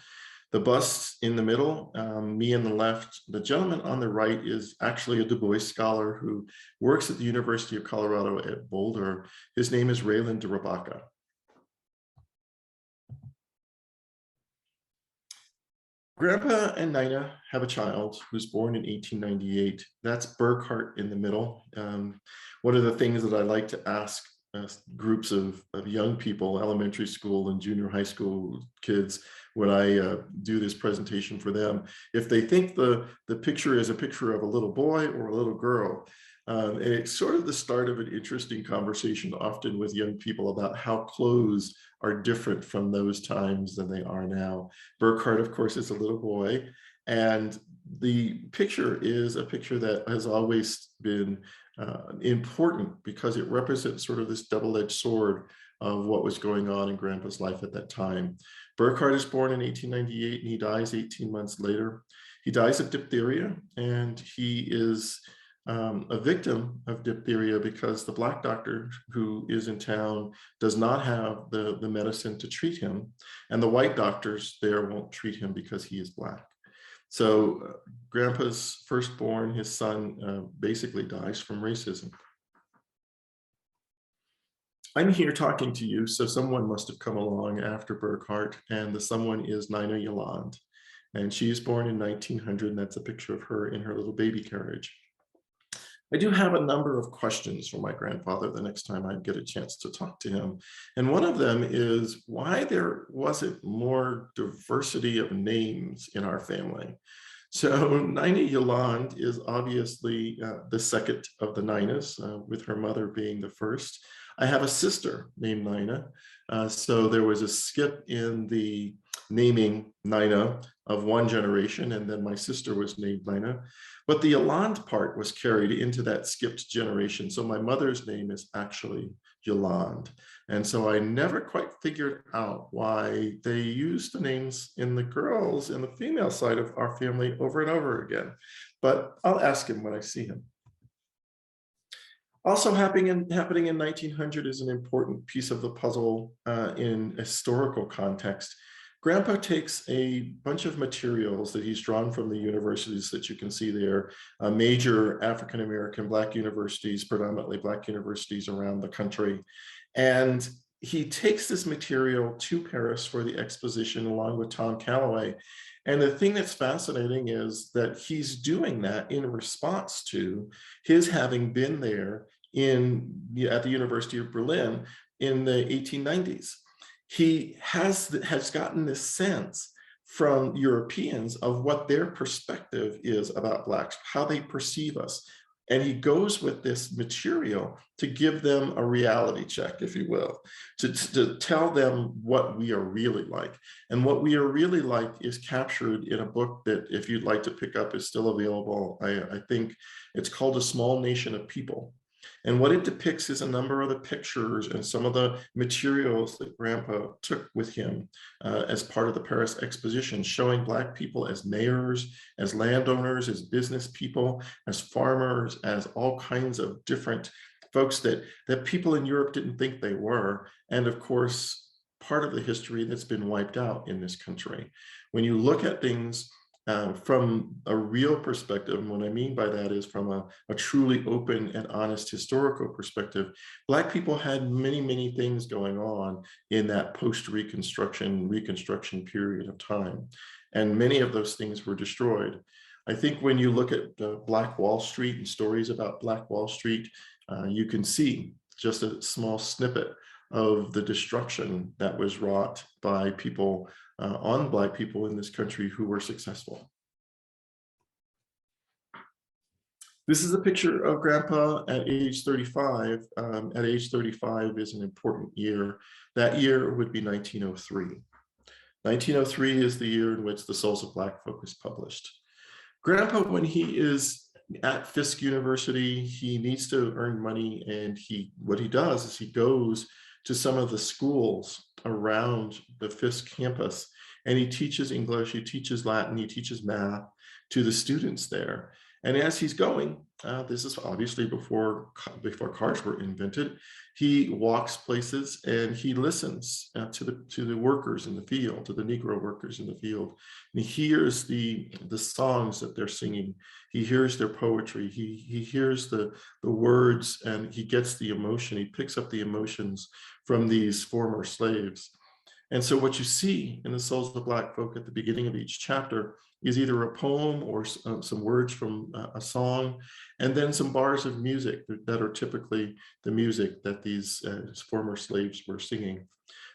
The bust in the middle, me on the left, the gentleman on the right is actually a Du Bois scholar who works at the University of Colorado at Boulder. His name is Raylan DeRabaka. Grandpa and Nina have a child who's born in 1898. That's Burkhart in the middle. One of the things that I like to ask groups of young people, elementary school and junior high school kids, when I do this presentation for them, if they think the picture is a picture of a little boy or a little girl. And it's sort of the start of an interesting conversation, often with young people, about how clothes are different from those times than they are now. Burkhart, of course, is a little boy. And the picture is a picture that has always been important because it represents sort of this double-edged sword of what was going on in Grandpa's life at that time. Burkhart is born in 1898 and he dies 18 months later. He dies of diphtheria, and he is a victim of diphtheria because the Black doctor who is in town does not have the medicine to treat him, and the white doctors there won't treat him because he is Black. So Grandpa's firstborn, his son, basically dies from racism. I'm here talking to you, so someone must have come along after Burkhart, and the someone is Nina Yolande. And she is born in 1900, and that's a picture of her in her little baby carriage. I do have a number of questions for my grandfather the next time I get a chance to talk to him. And one of them is why there wasn't more diversity of names in our family. So Nina Yolande is obviously the second of the Ninas, with her mother being the first. I have a sister named Nina. So there was a skip in the naming Nina of one generation, and then my sister was named Nina. But the Yolande part was carried into that skipped generation. So my mother's name is actually Yolande. And so I never quite figured out why they used the names in the girls in the female side of our family over and over again. But I'll ask him when I see him. Also happening in 1900 is an important piece of the puzzle in historical context. Grandpa takes a bunch of materials that he's drawn from the universities that you can see there, major African-American Black universities, predominantly Black universities around the country. And he takes this material to Paris for the exposition along with Tom Calloway. And the thing that's fascinating is that he's doing that in response to his having been there at the University of Berlin in the 1890s. He has gotten this sense from Europeans of what their perspective is about Blacks, how they perceive us. And he goes with this material to give them a reality check, if you will, to tell them what we are really like. And what we are really like is captured in a book that, if you'd like to pick up, is still available. I think it's called A Small Nation of People. And what it depicts is a number of the pictures and some of the materials that Grandpa took with him as part of the Paris exposition, showing Black people as mayors, as landowners, as business people, as farmers, as all kinds of different folks that people in Europe didn't think they were. And of course, part of the history that's been wiped out in this country. When you look at things from a real perspective. And what I mean by that is from a truly open and honest historical perspective. Black people had many, many things going on in that post-Reconstruction period of time. And many of those things were destroyed. I think when you look at Black Wall Street and stories about Black Wall Street, you can see just a small snippet of the destruction that was wrought by people on Black people in this country who were successful. This is a picture of Grandpa at age 35. At age 35 is an important year. That year would be 1903. 1903 is the year in which The Souls of Black Folk is published. Grandpa, when he is at Fisk University, he needs to earn money, and what he does is he goes to some of the schools around the Fisk campus, and he teaches English, he teaches Latin, he teaches math to the students there. And as he's going, this is obviously before cars were invented, he walks places and he listens to the workers in the field, to the Negro workers in the field. And he hears the songs that they're singing. He hears their poetry. He hears the words, and he gets the emotion. He picks up the emotions from these former slaves. And so what you see in The Souls of Black Folk at the beginning of each chapter is either a poem or some words from a song, and then some bars of music that are typically the music that these former slaves were singing.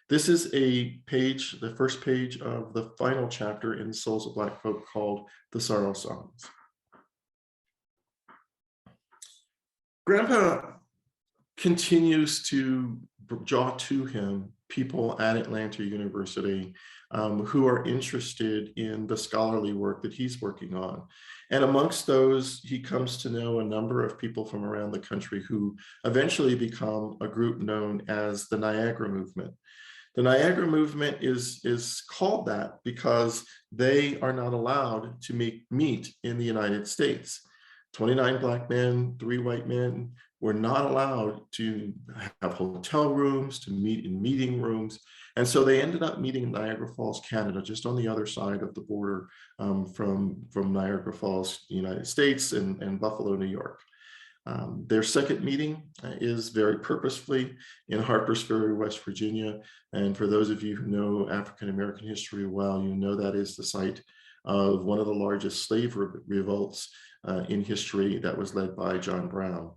This is a page, the first page of the final chapter in Souls of Black Folk called The Sorrow Songs. Grandpa continues to draw to him people at Atlanta University who are interested in the scholarly work that he's working on. And amongst those, he comes to know a number of people from around the country who eventually become a group known as the Niagara Movement. The Niagara Movement is called that because they are not allowed to meet in the United States. 29 Black men, 3 white men were not allowed to have hotel rooms, to meet in meeting rooms. And so they ended up meeting in Niagara Falls, Canada, just on the other side of the border from Niagara Falls, the United States, and Buffalo, New York. Their second meeting is very purposefully in Harpers Ferry, West Virginia. And for those of you who know African-American history well, you know that is the site of one of the largest slave revolts in history that was led by John Brown.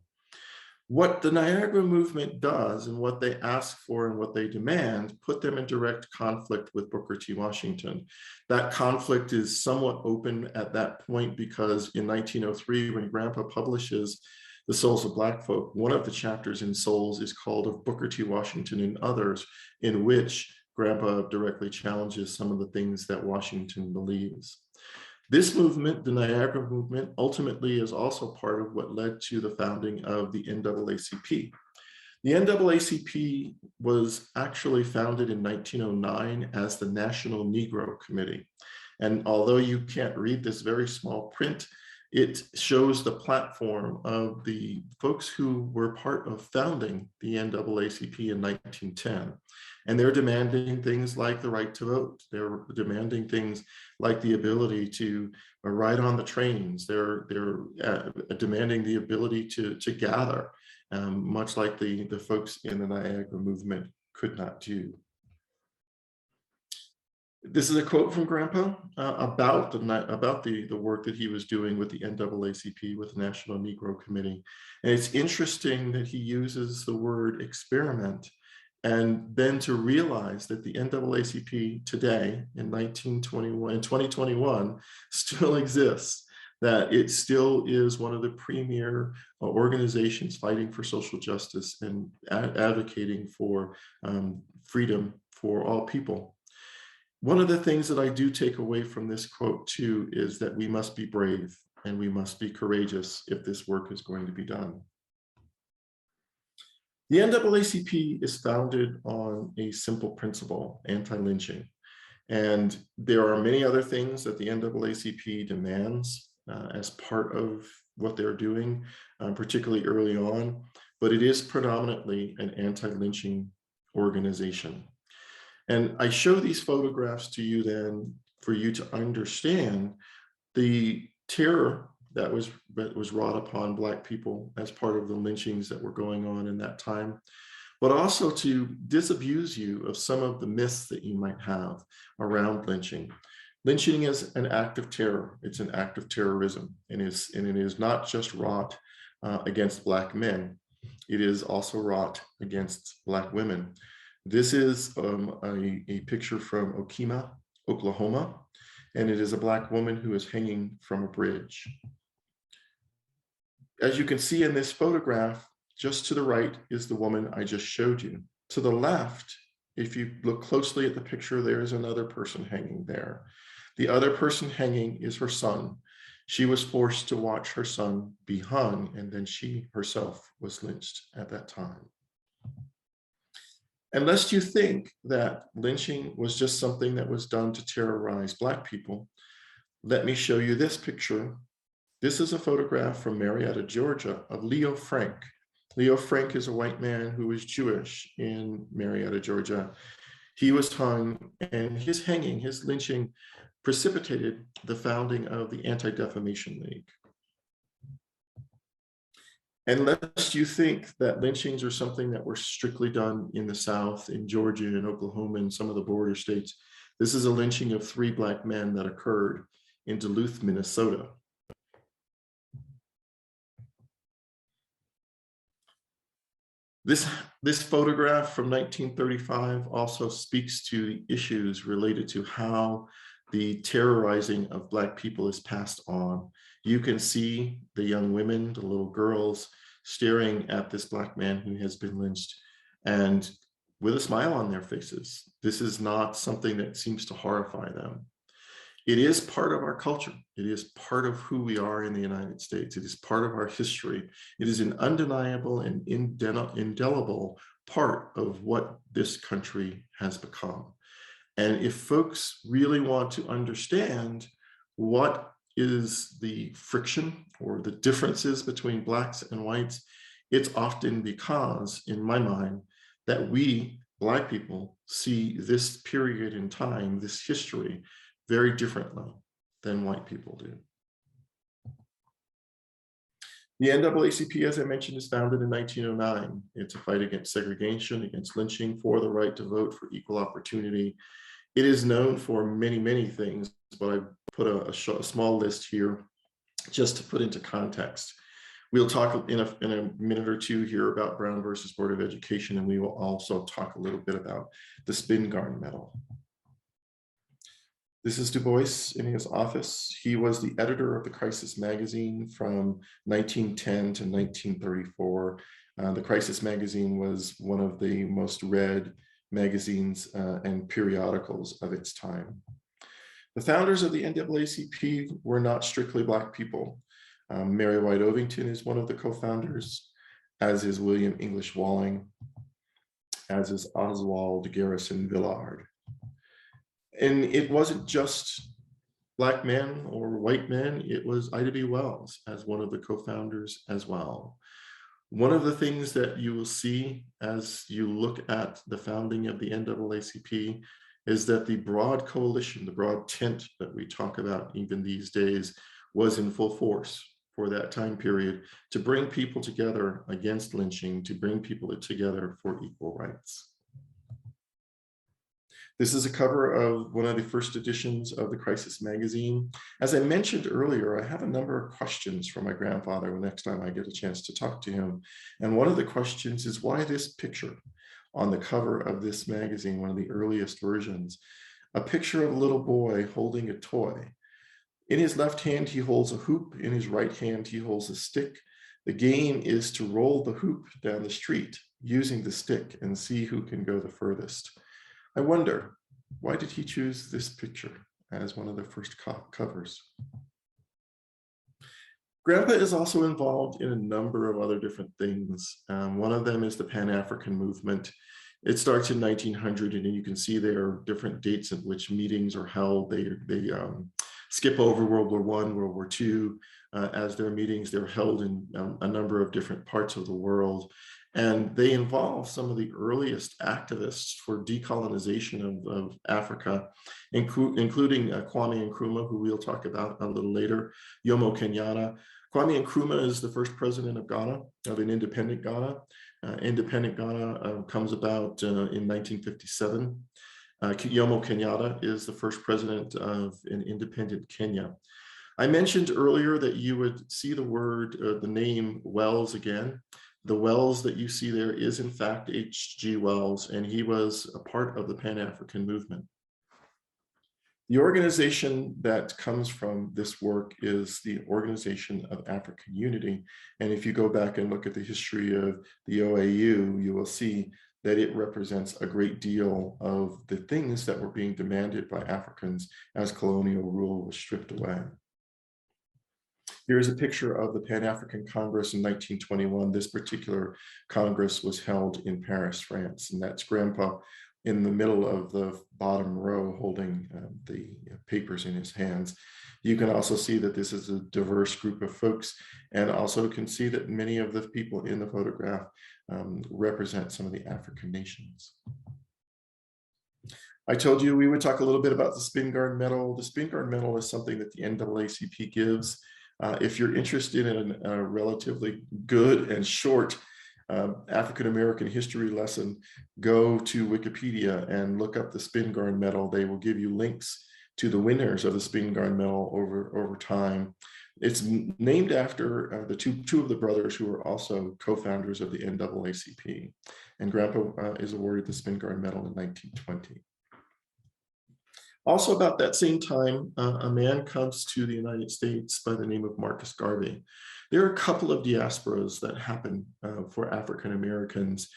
What the Niagara Movement does and what they ask for and what they demand put them in direct conflict with Booker T. Washington. That conflict is somewhat open at that point because in 1903, when Grandpa publishes The Souls of Black Folk, one of the chapters in Souls is called Of Booker T. Washington and Others, in which Grandpa directly challenges some of the things that Washington believes. This movement, the Niagara Movement, ultimately is also part of what led to the founding of the NAACP. The NAACP was actually founded in 1909 as the National Negro Committee. And although you can't read this very small print, it shows the platform of the folks who were part of founding the NAACP in 1910. And they're demanding things like the right to vote. They're demanding things like the ability to ride on the trains. They're demanding the ability to gather, much like the folks in the Niagara Movement could not do. This is a quote from Grandpa about the work that he was doing with the NAACP, with the National Negro Committee. And it's interesting that he uses the word experiment, and then to realize that the NAACP today in 2021 still exists, that it still is one of the premier organizations fighting for social justice and advocating for freedom for all people. One of the things that I do take away from this quote too is that we must be brave and we must be courageous if this work is going to be done. The NAACP is founded on a simple principle, anti-lynching. And there are many other things that the NAACP demands as part of what they're doing, particularly early on, but it is predominantly an anti-lynching organization. And I show these photographs to you then for you to understand the terror that was wrought upon Black people as part of the lynchings that were going on in that time, but also to disabuse you of some of the myths that you might have around lynching. Lynching is an act of terror. It's an act of terrorism, and it is not just wrought against Black men. It is also wrought against Black women. This is a picture from Okemah, Oklahoma, and it is a Black woman who is hanging from a bridge. As you can see in this photograph, just to the right is the woman I just showed you. To the left, if you look closely at the picture, there is another person hanging there. The other person hanging is her son. She was forced to watch her son be hung, and then she herself was lynched at that time. And lest you think that lynching was just something that was done to terrorize Black people, let me show you this picture. This is a photograph from Marietta, Georgia, of Leo Frank. Leo Frank is a white man who was Jewish in Marietta, Georgia. He was hung, and his hanging, his lynching, precipitated the founding of the Anti-Defamation League. And lest you think that lynchings are something that were strictly done in the South, in Georgia and Oklahoma and some of the border states, this is a lynching of 3 Black men that occurred in Duluth, Minnesota. This photograph from 1935 also speaks to the issues related to how the terrorizing of Black people is passed on. You can see the young women, the little girls, staring at this Black man who has been lynched, and with a smile on their faces. This is not something that seems to horrify them. It is part of our culture. It is part of who we are in the United States. It is part of our history. It is an undeniable and indelible part of what this country has become. And if folks really want to understand what is the friction or the differences between Blacks and whites, it's often because, in my mind, that we, Black people, see this period in time, this history, very differently than white people do. The NAACP, as I mentioned, is founded in 1909. It's a fight against segregation, against lynching, for the right to vote, for equal opportunity. It is known for many, many things, but I put a small list here just to put into context. We'll talk in a minute or two here about Brown versus Board of Education, and we will also talk a little bit about the Spingarn Medal. This is Du Bois in his office. He was the editor of the Crisis magazine from 1910 to 1934. The Crisis magazine was one of the most read magazines and periodicals of its time. The founders of the NAACP were not strictly Black people. Mary White Ovington is one of the co-founders, as is William English Walling, as is Oswald Garrison Villard. And it wasn't just Black men or white men, it was Ida B. Wells as one of the co-founders as well. One of the things that you will see as you look at the founding of the NAACP is that the broad coalition, the broad tent that we talk about even these days, was in full force for that time period to bring people together against lynching, to bring people together for equal rights. This is a cover of one of the first editions of the Crisis magazine. As I mentioned earlier, I have a number of questions for my grandfather the next time I get a chance to talk to him. And one of the questions is, why this picture on the cover of this magazine, one of the earliest versions, a picture of a little boy holding a toy. In his left hand, he holds a hoop. In his right hand, he holds a stick. The game is to roll the hoop down the street using the stick and see who can go the furthest. I wonder, why did he choose this picture as one of the first covers? Grandpa is also involved in a number of other different things. One of them is the Pan-African movement. It starts in 1900, and you can see there are different dates at which meetings are held. They skip over World War I, World War II, as their meetings. They're held in a number of different parts of the world. And they involve some of the earliest activists for decolonization of Africa, including Kwame Nkrumah, who we'll talk about a little later, Jomo Kenyatta. Kwame Nkrumah is the first president of Ghana, of an independent Ghana. Independent Ghana comes about in 1957. Jomo Kenyatta is the first president of an independent Kenya. I mentioned earlier that you would see the word, the name Wells again. The Wells that you see there is in fact H.G. Wells, and he was a part of the Pan-African movement. The organization that comes from this work is the Organization of African Unity. And if you go back and look at the history of the OAU, you will see that it represents a great deal of the things that were being demanded by Africans as colonial rule was stripped away. Here's a picture of the Pan-African Congress in 1921. This particular Congress was held in Paris, France, and that's Grandpa in the middle of the bottom row holding the papers in his hands. You can also see that this is a diverse group of folks, and also can see that many of the people in the photograph represent some of the African nations. I told you we would talk a little bit about the Spingarn Medal. The Spingarn Medal is something that the NAACP gives. If you're interested in a relatively good and short African-American history lesson, go to Wikipedia and look up the Spingarn Medal. They will give you links to the winners of the Spingarn Medal over time. It's named after the two of the brothers who are also co-founders of the NAACP. And Grandpa is awarded the Spingarn Medal in 1920. Also about that same time, a man comes to the United States by the name of Marcus Garvey. There are a couple of diasporas that happen for African Americans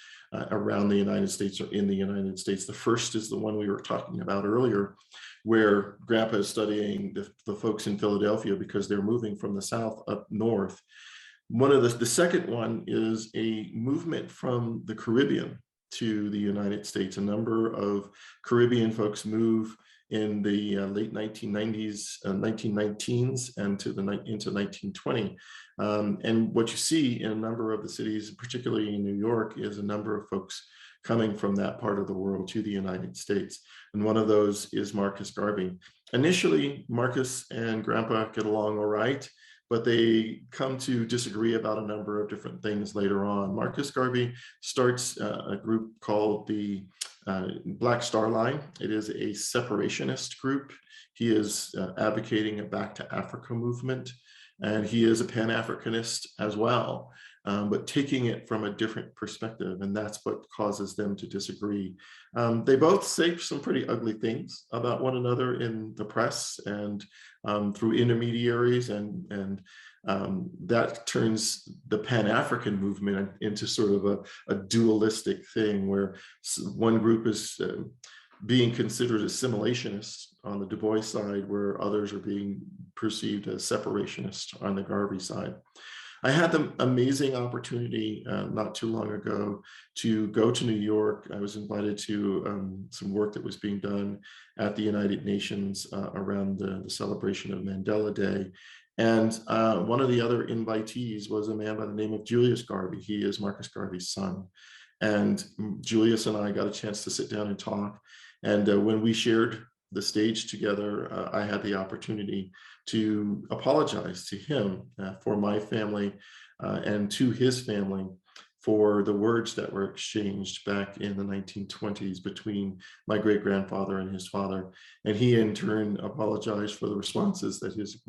around the United States or in the United States. The first is the one we were talking about earlier, where Grandpa is studying the folks in Philadelphia because they're moving from the South up north. One of the second one is a movement from the Caribbean to the United States. A number of Caribbean folks move in the late 1990s, 1919s, and into 1920. And what you see in a number of the cities, particularly in New York, is a number of folks coming from that part of the world to the United States. And one of those is Marcus Garvey. Initially, Marcus and Grandpa get along all right, but they come to disagree about a number of different things later on. Marcus Garvey starts a group called the Black Star Line. It is a separationist group. He is advocating a Back to Africa movement, and he is a Pan-Africanist as well, but taking it from a different perspective, and that's what causes them to disagree. They both say some pretty ugly things about one another in the press and through intermediaries, and that turns the Pan-African movement into sort of a dualistic thing where one group is being considered assimilationists on the Du Bois side, where others are being perceived as separationists on the Garvey side. I had the amazing opportunity not too long ago to go to New York. I was invited to some work that was being done at the United Nations around the celebration of Mandela Day. And one of the other invitees was a man by the name of Julius Garvey. He is Marcus Garvey's son. And Julius and I got a chance to sit down and talk. And when we shared the stage together, I had the opportunity to apologize to him for my family and to his family for the words that were exchanged back in the 1920s between my great-grandfather and his father. And he in turn apologized for the responses that his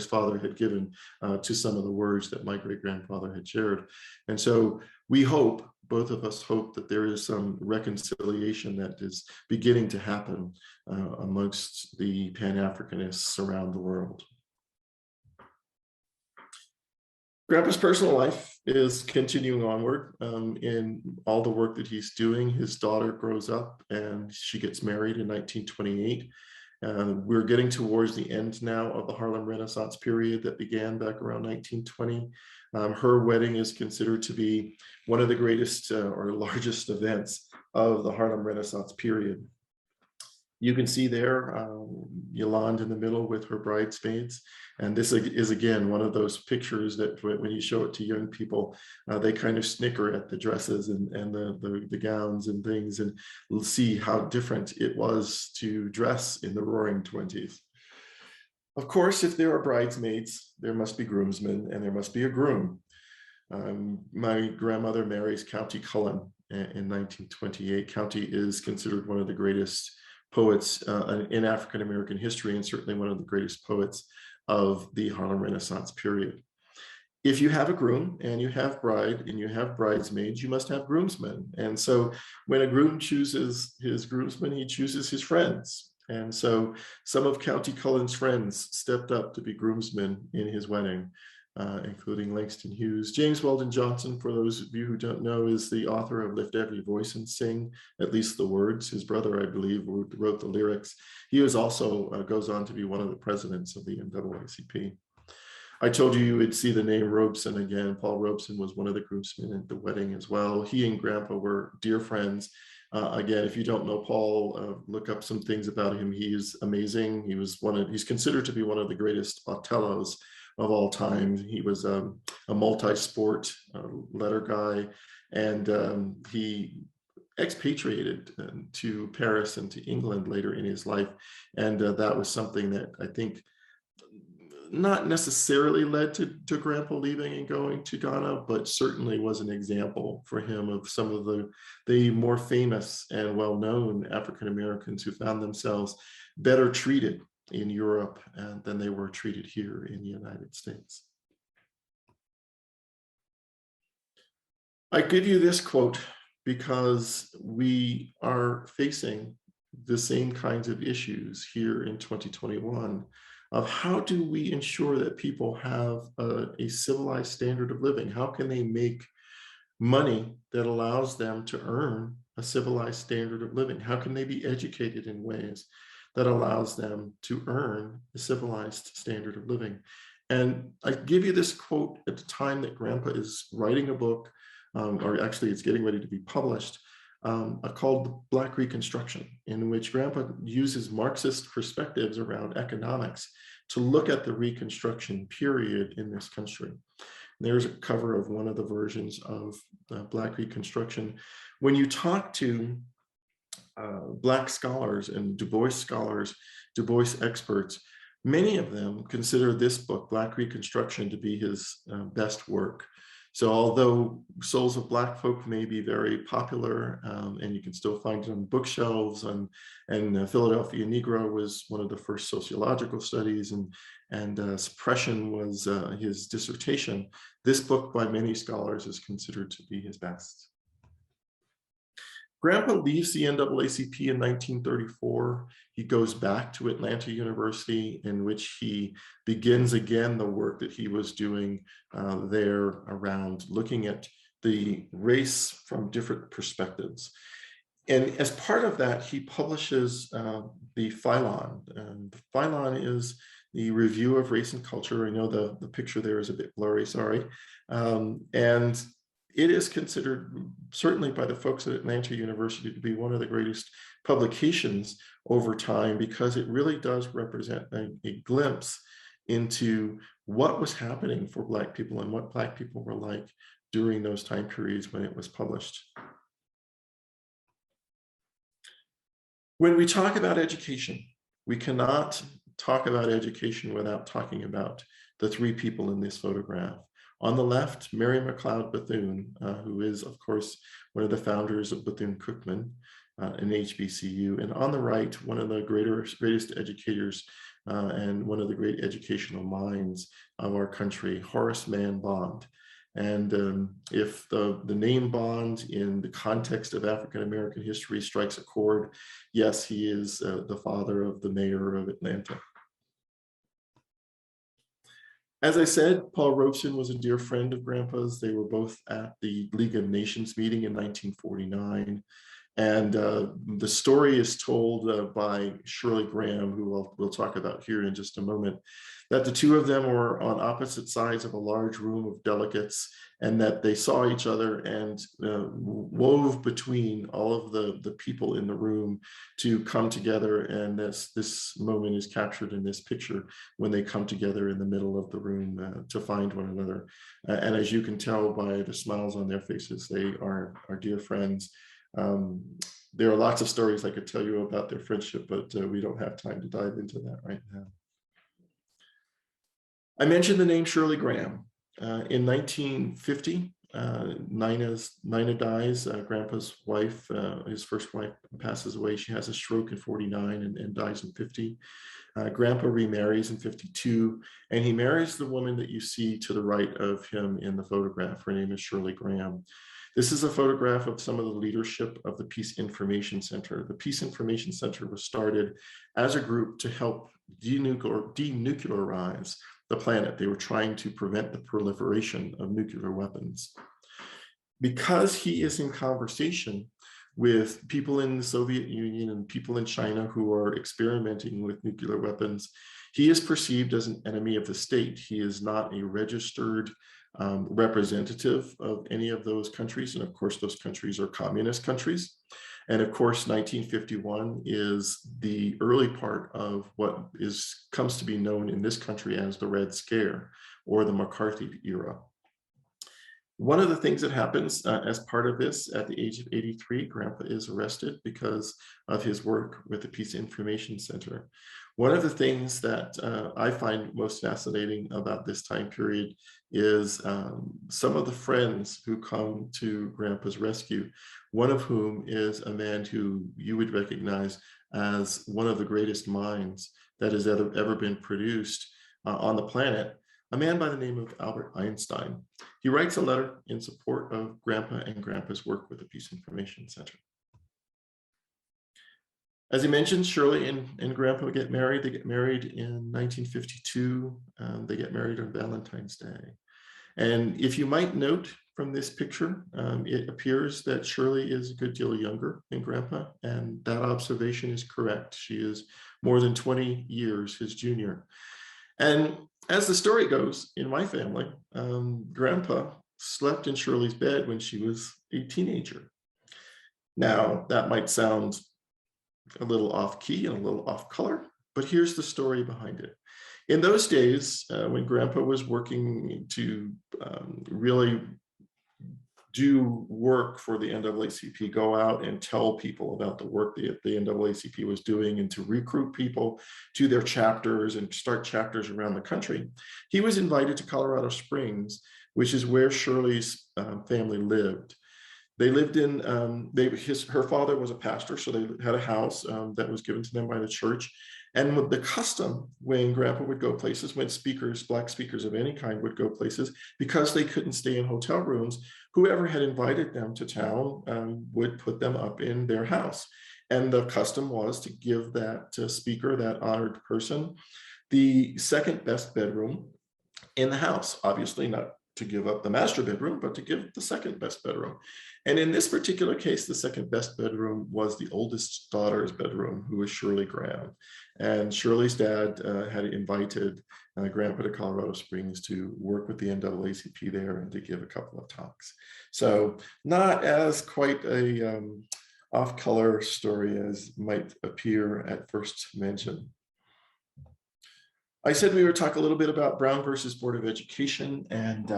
father had given to some of the words that my great-grandfather had shared. And so we hope, both of us hope, that there is some reconciliation that is beginning to happen amongst the Pan-Africanists around the world. Grandpa's personal life is continuing onward in all the work that he's doing. His daughter grows up and she gets married in 1928. We're getting towards the end now of the Harlem Renaissance period that began back around 1920. Her wedding is considered to be one of the greatest or largest events of the Harlem Renaissance period. You can see there Yolande in the middle with her bridesmaids. And this is, again, one of those pictures that when you show it to young people, they kind of snicker at the dresses and the gowns and things, and see how different it was to dress in the Roaring '20s. Of course, if there are bridesmaids, there must be groomsmen and there must be a groom. My grandmother marries County Cullen in 1928. County is considered one of the greatest poets in African-American history, and certainly one of the greatest poets of the Harlem Renaissance period. If you have a groom and you have bride and you have bridesmaids, you must have groomsmen. And so when a groom chooses his groomsmen, he chooses his friends. And so some of County Cullen's friends stepped up to be groomsmen in his wedding, including Langston Hughes. James Weldon Johnson, for those of you who don't know, is the author of Lift Every Voice and Sing, at least the words. His brother, I believe, wrote the lyrics. He was also goes on to be one of the presidents of the NAACP. I told you would see the name Robeson again. Paul Robeson was one of the groomsmen at the wedding as well. He and Grandpa were dear friends. Again, if you don't know Paul, look up some things about him. He is amazing. He's considered to be one of the greatest Othellos of all time. He was a multi-sport letter guy, and he expatriated to Paris and to England later in his life. And that was something that I think not necessarily led to Grandpa leaving and going to Ghana, but certainly was an example for him of some of the more famous and well-known African-Americans who found themselves better treated in Europe than they were treated here in the United States. I give you this quote because we are facing the same kinds of issues here in 2021 of how do we ensure that people have a civilized standard of living? How can they make money that allows them to earn a civilized standard of living? How can they be educated in ways that allows them to earn a civilized standard of living? And I give you this quote at the time that Grandpa is writing a book, or actually it's getting ready to be published, called Black Reconstruction, in which Grandpa uses Marxist perspectives around economics to look at the Reconstruction period in this country. There's a cover of one of the versions of Black Reconstruction. When you talk to Black scholars and Du Bois scholars, Du Bois experts, many of them consider this book, Black Reconstruction, to be his best work. So although Souls of Black Folk may be very popular, and you can still find it on bookshelves, and Philadelphia Negro was one of the first sociological studies, and Suppression was his dissertation, this book by many scholars is considered to be his best. Grandpa leaves the NAACP in 1934. He goes back to Atlanta University, in which he begins again the work that he was doing there around looking at the race from different perspectives. And as part of that, he publishes the Phylon. The Phylon is the Review of Race and Culture. I know the picture there is a bit blurry, sorry. And it is considered, certainly by the folks at Atlanta University, to be one of the greatest publications over time, because it really does represent a glimpse into what was happening for Black people and what Black people were like during those time periods when it was published. When we talk about education, we cannot talk about education without talking about the three people in this photograph. On the left, Mary McLeod Bethune, who is, of course, one of the founders of Bethune-Cookman, an HBCU. And on the right, one of the greatest educators and one of the great educational minds of our country, Horace Mann Bond. And if the name Bond in the context of African-American history strikes a chord, yes, he is the father of the mayor of Atlanta. As I said, Paul Robeson was a dear friend of Grandpa's. They were both at the League of Nations meeting in 1949. And the story is told by Shirley Graham, who we'll talk about here in just a moment, that the two of them were on opposite sides of a large room of delegates, and that they saw each other and wove between all of the people in the room to come together. And this moment is captured in this picture when they come together in the middle of the room to find one another. And as you can tell by the smiles on their faces, they are dear friends. There are lots of stories I could tell you about their friendship, but we don't have time to dive into that right now. I mentioned the name Shirley Graham. In 1950, Nina dies. Grandpa's wife, his first wife, passes away. She has a stroke in 49 and dies in 50. Grandpa remarries in 52, and he marries the woman that you see to the right of him in the photograph. Her name is Shirley Graham. This is a photograph of some of the leadership of the Peace Information Center. The Peace Information Center was started as a group to help denuclearize the planet. They were trying to prevent the proliferation of nuclear weapons. Because he is in conversation with people in the Soviet Union and people in China who are experimenting with nuclear weapons, he is perceived as an enemy of the state. He is not a registered representative of any of those countries. And of course, those countries are communist countries. And of course, 1951 is the early part of what comes to be known in this country as the Red Scare or the McCarthy era. One of the things that happens as part of this, at the age of 83, Grandpa is arrested because of his work with the Peace Information Center. One of the things that I find most fascinating about this time period is some of the friends who come to Grandpa's rescue, one of whom is a man who you would recognize as one of the greatest minds that has ever been produced on the planet, a man by the name of Albert Einstein. He writes a letter in support of Grandpa and Grandpa's work with the Peace Information Center. As he mentioned, Shirley and Grandpa get married. They get married in 1952. They get married on Valentine's Day. And if you might note from this picture, it appears that Shirley is a good deal younger than Grandpa, and that observation is correct. She is more than 20 years his junior. And as the story goes, in my family, Grandpa slept in Shirley's bed when she was a teenager. Now, that might sound a little off key and a little off color, but here's the story behind it. In those days, when Grandpa was working to really do work for the NAACP, go out and tell people about the work the NAACP was doing and to recruit people to their chapters and start chapters around the country, he was invited to Colorado Springs, which is where Shirley's family lived. They lived in, her father was a pastor, so they had a house that was given to them by the church. And with the custom, when Grandpa would go places, when speakers, Black speakers of any kind would go places, because they couldn't stay in hotel rooms, whoever had invited them to town would put them up in their house. And the custom was to give that speaker, that honored person, the second best bedroom in the house. Obviously not to give up the master bedroom, but to give the second best bedroom. And in this particular case, the second best bedroom was the oldest daughter's bedroom, who was Shirley Graham. And Shirley's dad had invited Grandpa to Colorado Springs to work with the NAACP there and to give a couple of talks. So not as quite a off-color story as might appear at first mention. I said we would talk a little bit about Brown versus Board of Education. And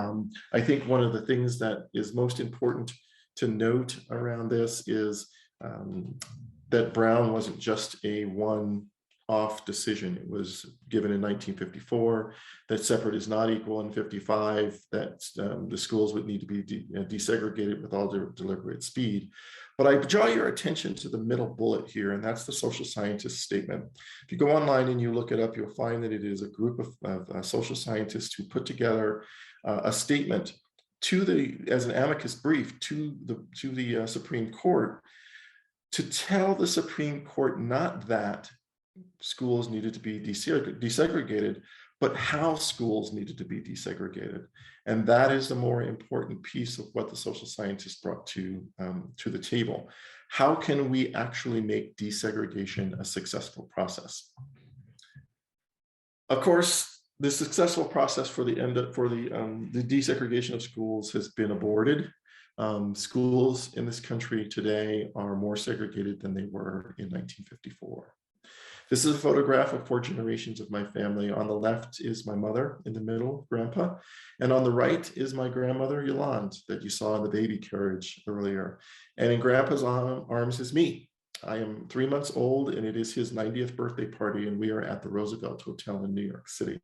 I think one of the things that is most important to note around this is that Brown wasn't just a one-off decision. It was given in 1954, that separate is not equal in 55, that the schools would need to be desegregated with all deliberate speed. But I draw your attention to the middle bullet here, and that's the social scientist statement. If you go online and you look it up, you'll find that it is a group of social scientists who put together a statement as an amicus brief to the Supreme Court, to tell the Supreme Court not that schools needed to be desegregated, but how schools needed to be desegregated. And that is the more important piece of what the social scientists brought to the table. How can we actually make desegregation a successful process? Of course, the successful process for the desegregation of schools has been aborted. Schools in this country today are more segregated than they were in 1954. This is a photograph of 4 generations of my family. On the left is my mother, in the middle, Grandpa, and on the right is my grandmother, Yolande, that you saw in the baby carriage earlier. And in Grandpa's arms is me. I am 3 months old, and it is his 90th birthday party, and we are at the Roosevelt Hotel in New York City.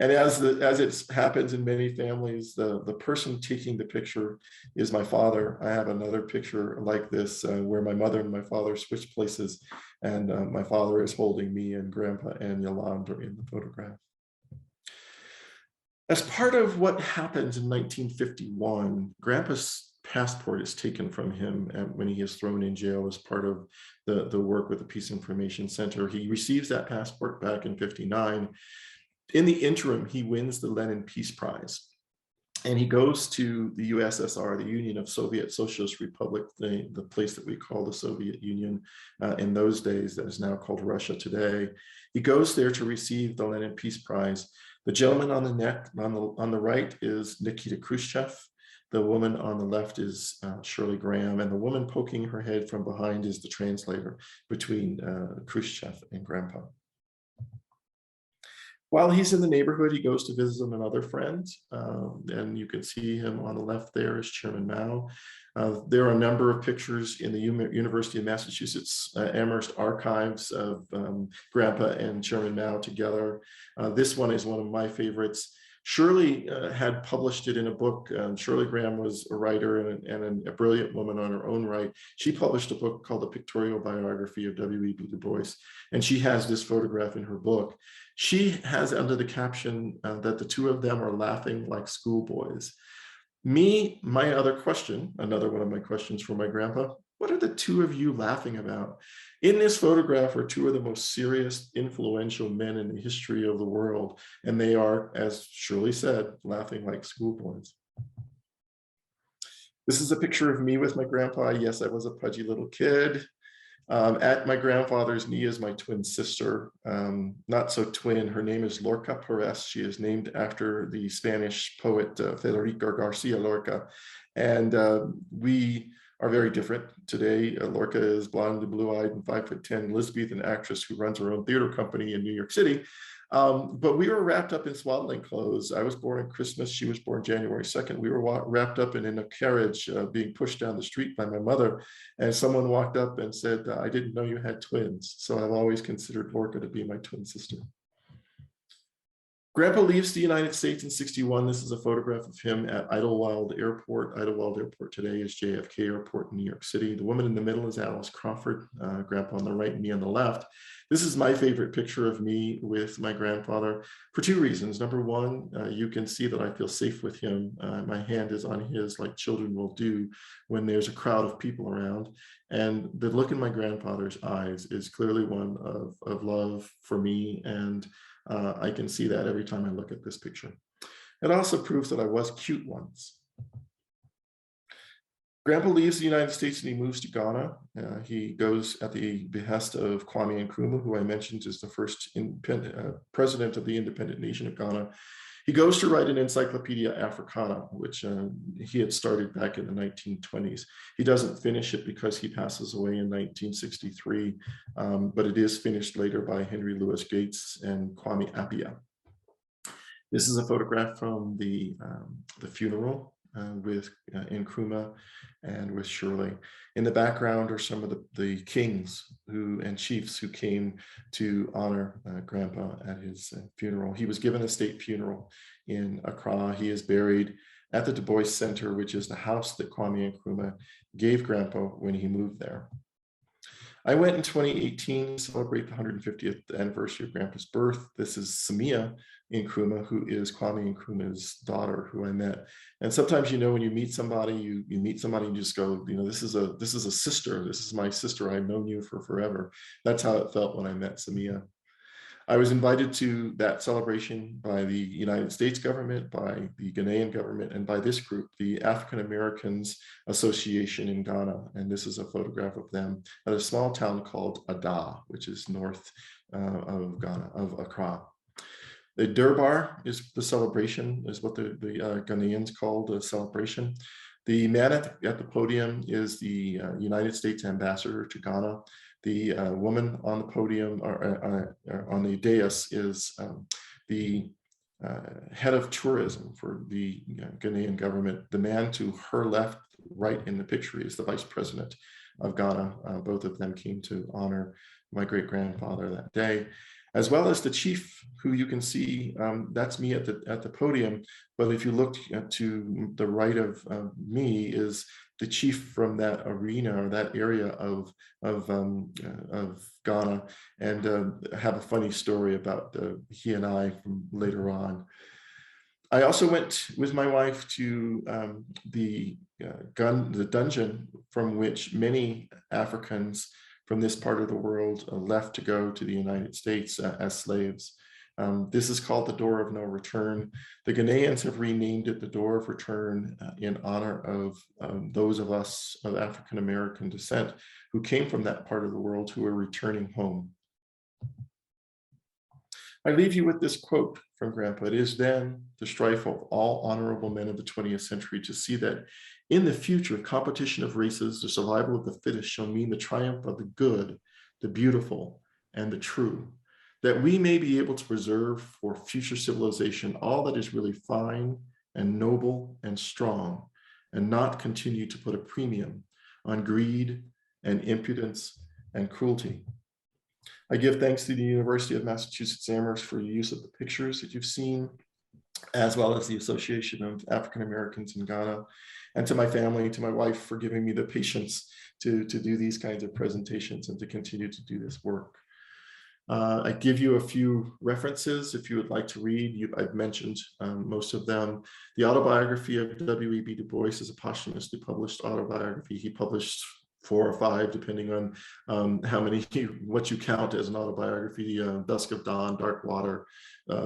And as it happens in many families, the person taking the picture is my father. I have another picture like this where my mother and my father switch places, and my father is holding me, and Grandpa and Yolande are in the photograph. As part of what happens in 1951, Grandpa's passport is taken from him when he is thrown in jail as part of the work with the Peace Information Center. He receives that passport back in '59. In the interim, he wins the Lenin Peace Prize, and he goes to the USSR, the Union of Soviet Socialist Republic, the place that we call the Soviet Union in those days, that is now called Russia today. He goes there to receive the Lenin Peace Prize. The gentleman on the right is Nikita Khrushchev. The woman on the left is Shirley Graham, and the woman poking her head from behind is the translator between Khrushchev and Grandpa. While he's in the neighborhood, he goes to visit another friend, and you can see him on the left there is Chairman Mao. There are a number of pictures in the University of Massachusetts Amherst archives of Grandpa and Chairman Mao together. This one is one of my favorites. Shirley had published it in a book. Shirley Graham was a writer and a brilliant woman on her own right. She published a book called The Pictorial Biography of W.E.B. Du Bois, and she has this photograph in her book. She has under the caption that the two of them are laughing like schoolboys. My other question, another one of my questions for my grandpa, what are the two of you laughing about? In this photograph are two of the most serious, influential men in the history of the world, and they are, as Shirley said, laughing like schoolboys. This is a picture of me with my grandpa. Yes, I was a pudgy little kid. At my grandfather's knee is my twin sister, not so twin. Her name is Lorca Perez. She is named after the Spanish poet Federico Garcia Lorca. And we are very different today. Lorca is blonde, blue-eyed, and 5'10" Elizabethan actress who runs her own theater company in New York City. But we were wrapped up in swaddling clothes. I was born on Christmas. She was born January 2nd. We were wrapped up in a carriage being pushed down the street by my mother. And someone walked up and said, I didn't know you had twins. So I've always considered Lorca to be my twin sister. Grandpa leaves the United States in '61. This is a photograph of him at Idlewild Airport. Idlewild Airport today is JFK Airport in New York City. The woman in the middle is Alice Crawford, Grandpa on the right, me on the left. This is my favorite picture of me with my grandfather for two reasons. Number one, you can see that I feel safe with him. My hand is on his like children will do when there's a crowd of people around. And the look in my grandfather's eyes is clearly one of love for me, and I can see that every time I look at this picture. It also proves that I was cute once. Grandpa leaves the United States and he moves to Ghana. He goes at the behest of Kwame Nkrumah, who I mentioned is the first president of the independent nation of Ghana. He goes to write an Encyclopedia Africana, which he had started back in the 1920s. He doesn't finish it because he passes away in 1963, but it is finished later by Henry Louis Gates and Kwame Appiah. This is a photograph from the funeral with Nkrumah and with Shirley. In the background are some of the kings and chiefs who came to honor Grandpa at his funeral. He was given a state funeral in Accra. He is buried at the Du Bois Center, which is the house that Kwame Nkrumah gave Grandpa when he moved there. I went in 2018 to celebrate the 150th anniversary of Grandpa's birth. This is Samia Nkrumah, who is Kwame Nkrumah's daughter, who I met. And sometimes, you know, when you meet somebody, you meet somebody and you just go, you know, this is a sister. This is my sister. I've known you for forever. That's how it felt when I met Samia. I was invited to that celebration by the United States government, by the Ghanaian government, and by this group, the African Americans Association in Ghana. And this is a photograph of them at a small town called Ada, which is north of Ghana, of Accra. The Durbar is the celebration, is what the Ghanaians call the celebration. The man at the podium is the United States ambassador to Ghana. The woman on the podium or on the dais is the head of tourism for the Ghanaian government. The man to her left, right in the picture, is the vice president of Ghana. Both of them came to honor my great-grandfather that day, as well as the chief, who you can see, that's me at the podium. But if you look to the right of me is the chief from that arena or that area of Ghana, and have a funny story about he and I from later on. I also went with my wife to the dungeon from which many Africans from this part of the world left to go to the United States as slaves. This is called the Door of No Return. The Ghanaians have renamed it the Door of Return in honor of those of us of African American descent who came from that part of the world who are returning home. I leave you with this quote from Grandpa. It is then the strife of all honorable men of the 20th century to see that in the future, competition of races, the survival of the fittest shall mean the triumph of the good, the beautiful, and the true, that we may be able to preserve for future civilization all that is really fine and noble and strong, and not continue to put a premium on greed and impudence and cruelty. I give thanks to the University of Massachusetts Amherst for the use of the pictures that you've seen, as well as the Association of African Americans in Ghana, and to my family, to my wife, for giving me the patience to do these kinds of presentations and to continue to do this work. I give you a few references if you would like to read. I've mentioned most of them. The autobiography of W.E.B. Du Bois is a posthumously published autobiography. He published 4 or 5, depending on how many, what you count as an autobiography. Dusk of Dawn, Dark Water,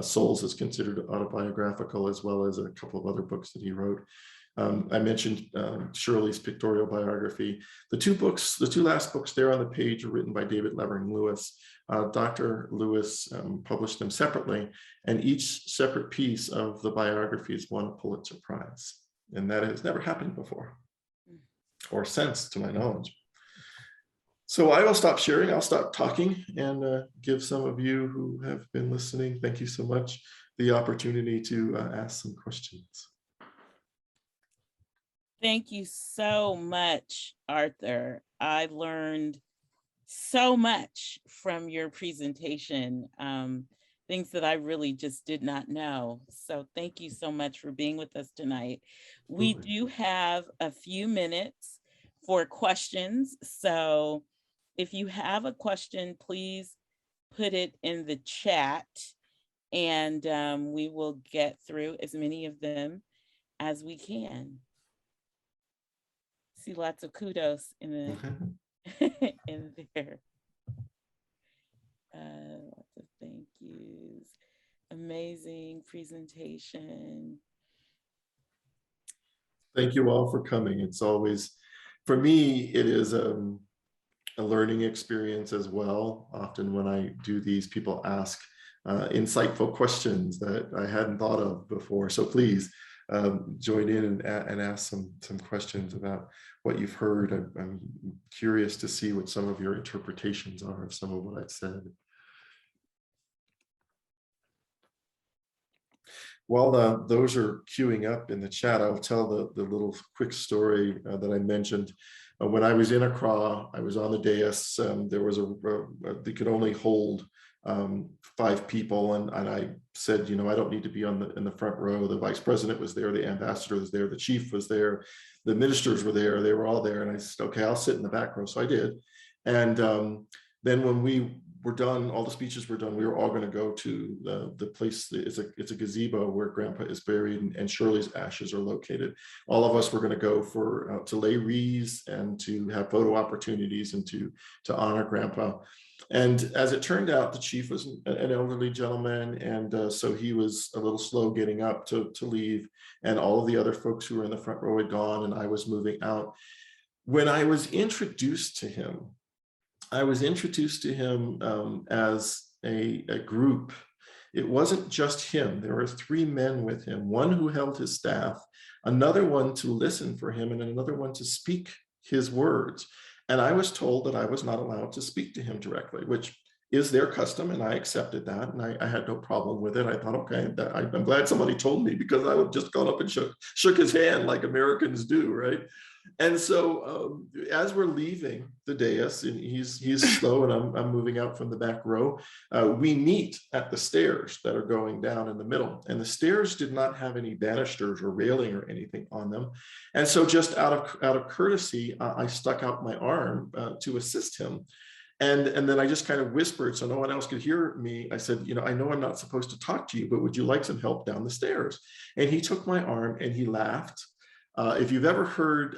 Souls is considered autobiographical, as well as a couple of other books that he wrote. I mentioned Shirley's pictorial biography. The two last books there on the page are written by David Levering Lewis. Dr. Lewis published them separately, and each separate piece of the biographies won a Pulitzer Prize. And that has never happened before, or since, to my knowledge. So I will stop sharing, I'll stop talking, and give some of you who have been listening, thank you so much, the opportunity to ask some questions. Thank you so much, Arthur. I learned so much from your presentation, things that I really just did not know. So thank you so much for being with us tonight. We do have a few minutes for questions. So if you have a question, please put it in the chat, and we will get through as many of them as we can. See lots of kudos in the in there. Lots of thank yous. Amazing presentation. Thank you all for coming. It's always, for me, it is a learning experience as well. Often when I do these, people ask insightful questions that I hadn't thought of before. So please join in and ask some questions about what you've heard. I'm curious to see what some of your interpretations are of some of what I've said. While those are queuing up in the chat, I'll tell the little quick story that I mentioned. When I was in Accra, I was on the dais. There was they could only hold 5 people, and I said, you know, I don't need to be in the front row. The vice president was there, the ambassador was there, the chief was there, the ministers were there, they were all there, and I said, okay, I'll sit in the back row. So I did, and then when we were done, all the speeches were done, we were all going to go to the place. It's a gazebo where Grandpa is buried, and Shirley's ashes are located. All of us were going to go for to lay wreaths and to have photo opportunities and to honor Grandpa. And as it turned out, the chief was an elderly gentleman, and so he was a little slow getting up to leave, and all of the other folks who were in the front row had gone, and I was moving out. When I was introduced to him, as a group. It wasn't just him. There were 3 men with him, one who held his staff, another one to listen for him, and another one to speak his words. And I was told that I was not allowed to speak to him directly, which is their custom, and I accepted that, and I had no problem with it. I thought, okay, I'm glad somebody told me, because I would just gone up and shook his hand like Americans do, right? And so as we're leaving the dais, and he's slow, and I'm moving out from the back row, we meet at the stairs that are going down in the middle. And the stairs did not have any banisters or railing or anything on them. And so just out of courtesy, I stuck out my arm to assist him. And then I just kind of whispered, so no one else could hear me. I said, I know I'm not supposed to talk to you, but would you like some help down the stairs? And he took my arm and he laughed. If you've ever heard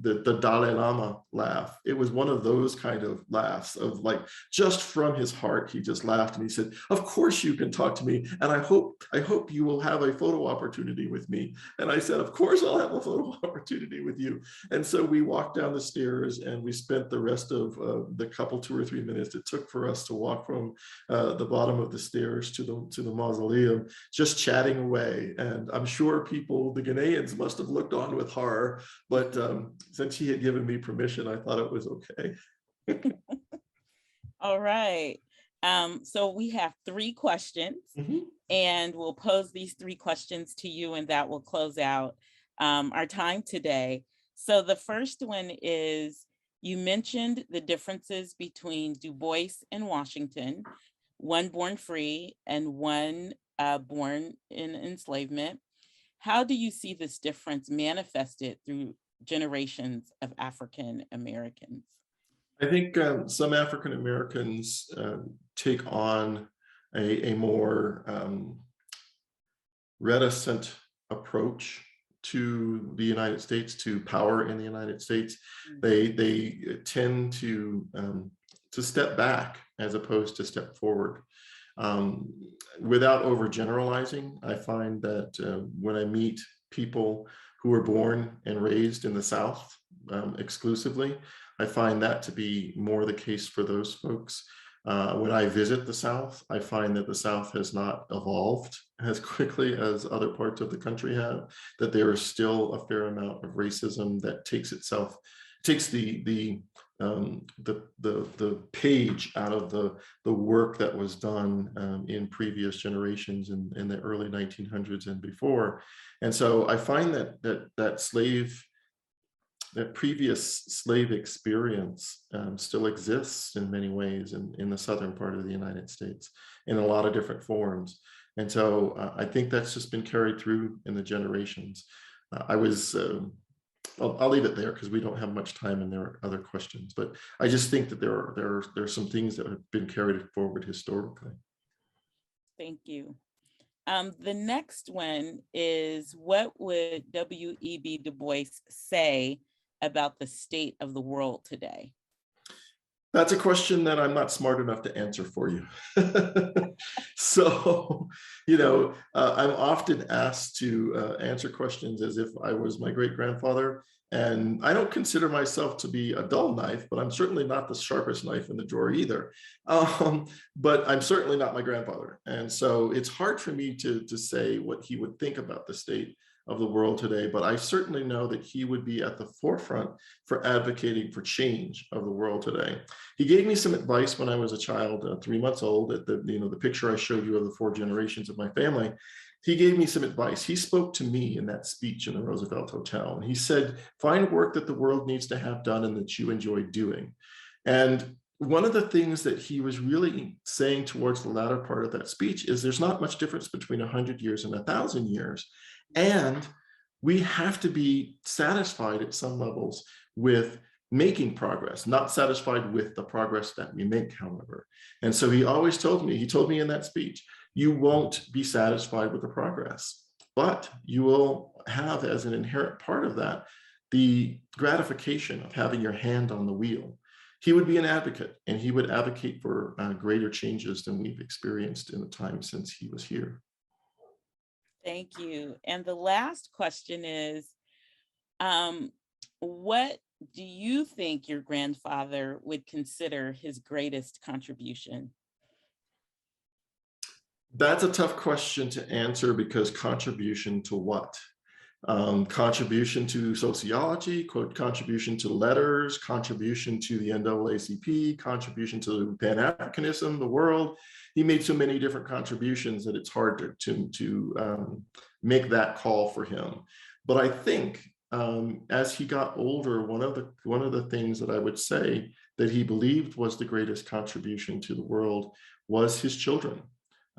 the Dalai Lama laugh, it was one of those kind of laughs of like, just from his heart, he just laughed and he said, of course you can talk to me. And I hope you will have a photo opportunity with me. And I said, of course I'll have a photo opportunity with you. And so we walked down the stairs, and we spent the rest of the couple 2 or 3 minutes it took for us to walk from the bottom of the stairs to the mausoleum, just chatting away. And I'm sure the Ghanaians must have looked on with horror, but since he had given me permission, I thought it was okay. All right. So we have 3 questions, and we'll pose these 3 questions to you, and that will close out our time today. So the first one is, you mentioned the differences between Du Bois and Washington, one born free and one born in enslavement. How do you see this difference manifested through generations of African Americans? I think some African Americans take on a more reticent approach to the United States, to power in the United States. They tend to step back as opposed to step forward. Without overgeneralizing, I find that when I meet people who were born and raised in the South exclusively, I find that to be more the case for those folks. When I visit the South, I find that the South has not evolved as quickly as other parts of the country have, that there is still a fair amount of racism that takes the page out of the work that was done in previous generations in the early 1900s and before. And so I find that previous slave experience still exists in many ways in the southern part of the United States in a lot of different forms. And so I think that's just been carried through in the generations. I'll leave it there because we don't have much time and there are other questions, but I just think that there are some things that have been carried forward historically. Thank you. The next one is, what would W.E.B. Du Bois say about the state of the world today? That's a question that I'm not smart enough to answer for you. So, I'm often asked to answer questions as if I was my great-grandfather. And I don't consider myself to be a dull knife, but I'm certainly not the sharpest knife in the drawer either. But I'm certainly not my grandfather. And so it's hard for me to say what he would think about the state of the world today, but I certainly know that he would be at the forefront for advocating for change of the world today. He gave me some advice when I was a child, 3 months old, at the picture I showed you of the 4 generations of my family. He gave me some advice. He spoke to me in that speech in the Roosevelt Hotel, and he said, find work that the world needs to have done and that you enjoy doing. And one of the things that he was really saying towards the latter part of that speech is there's not much difference between 100 years and 1,000 years. And we have to be satisfied at some levels with making progress, not satisfied with the progress that we make, however. And so he always told me in that speech, you won't be satisfied with the progress, but you will have as an inherent part of that, the gratification of having your hand on the wheel. He would be an advocate, and he would advocate for greater changes than we've experienced in the time since he was here. Thank you. And the last question is, what do you think your grandfather would consider his greatest contribution? That's a tough question to answer, because contribution to what? Contribution to sociology, contribution to letters, contribution to the NAACP, contribution to Pan-Africanism, the world. He made so many different contributions that it's hard to make that call for him. But I think as he got older, one of the things that I would say that he believed was the greatest contribution to the world was his children.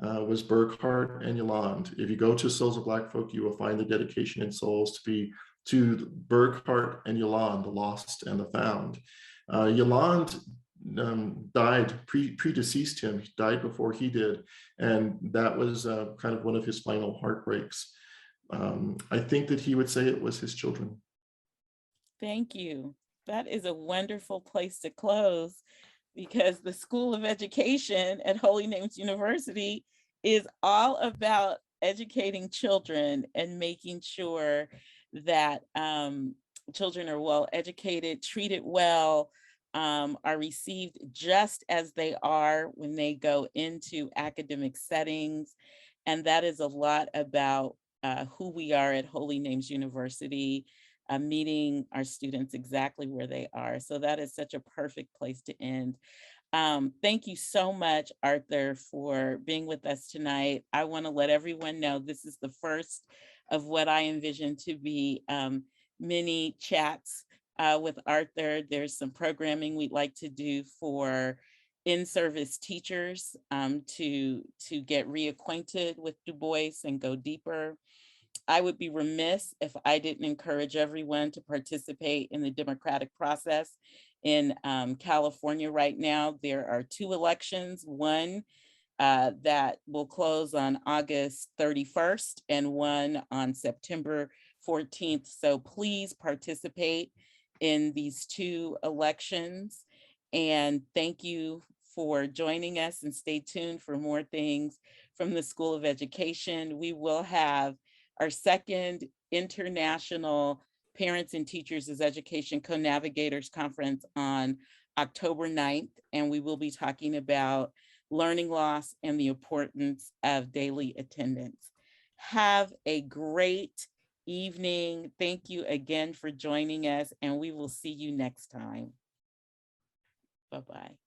Was Burkhart and Yolande. If you go to Souls of Black Folk, you will find the dedication in Souls to Burkhart and Yolande, the lost and the found. Yolande died, predeceased him. He died before he did. And that was kind of one of his final heartbreaks. I think that he would say it was his children. Thank you. That is a wonderful place to close, because the School of Education at Holy Names University is all about educating children and making sure that children are well educated, treated well, are received just as they are when they go into academic settings. And that is a lot about who we are at Holy Names University, meeting our students exactly where they are. So that is such a perfect place to end. Thank you so much, Arthur, for being with us tonight. I want to let everyone know this is the first of what I envision to be mini chats with Arthur. There's some programming we'd like to do for in-service teachers to get reacquainted with Du Bois and go deeper. I would be remiss if I didn't encourage everyone to participate in the democratic process in California right now. There are 2 elections, one that will close on August 31st and one on September 14th. So please participate in these 2 elections. And thank you for joining us, and stay tuned for more things from the School of Education. We will have our second International Parents and Teachers as Education Co-Navigators Conference on October 9th, and we will be talking about learning loss and the importance of daily attendance. Have a great evening. Thank you again for joining us, and we will see you next time. Bye-bye.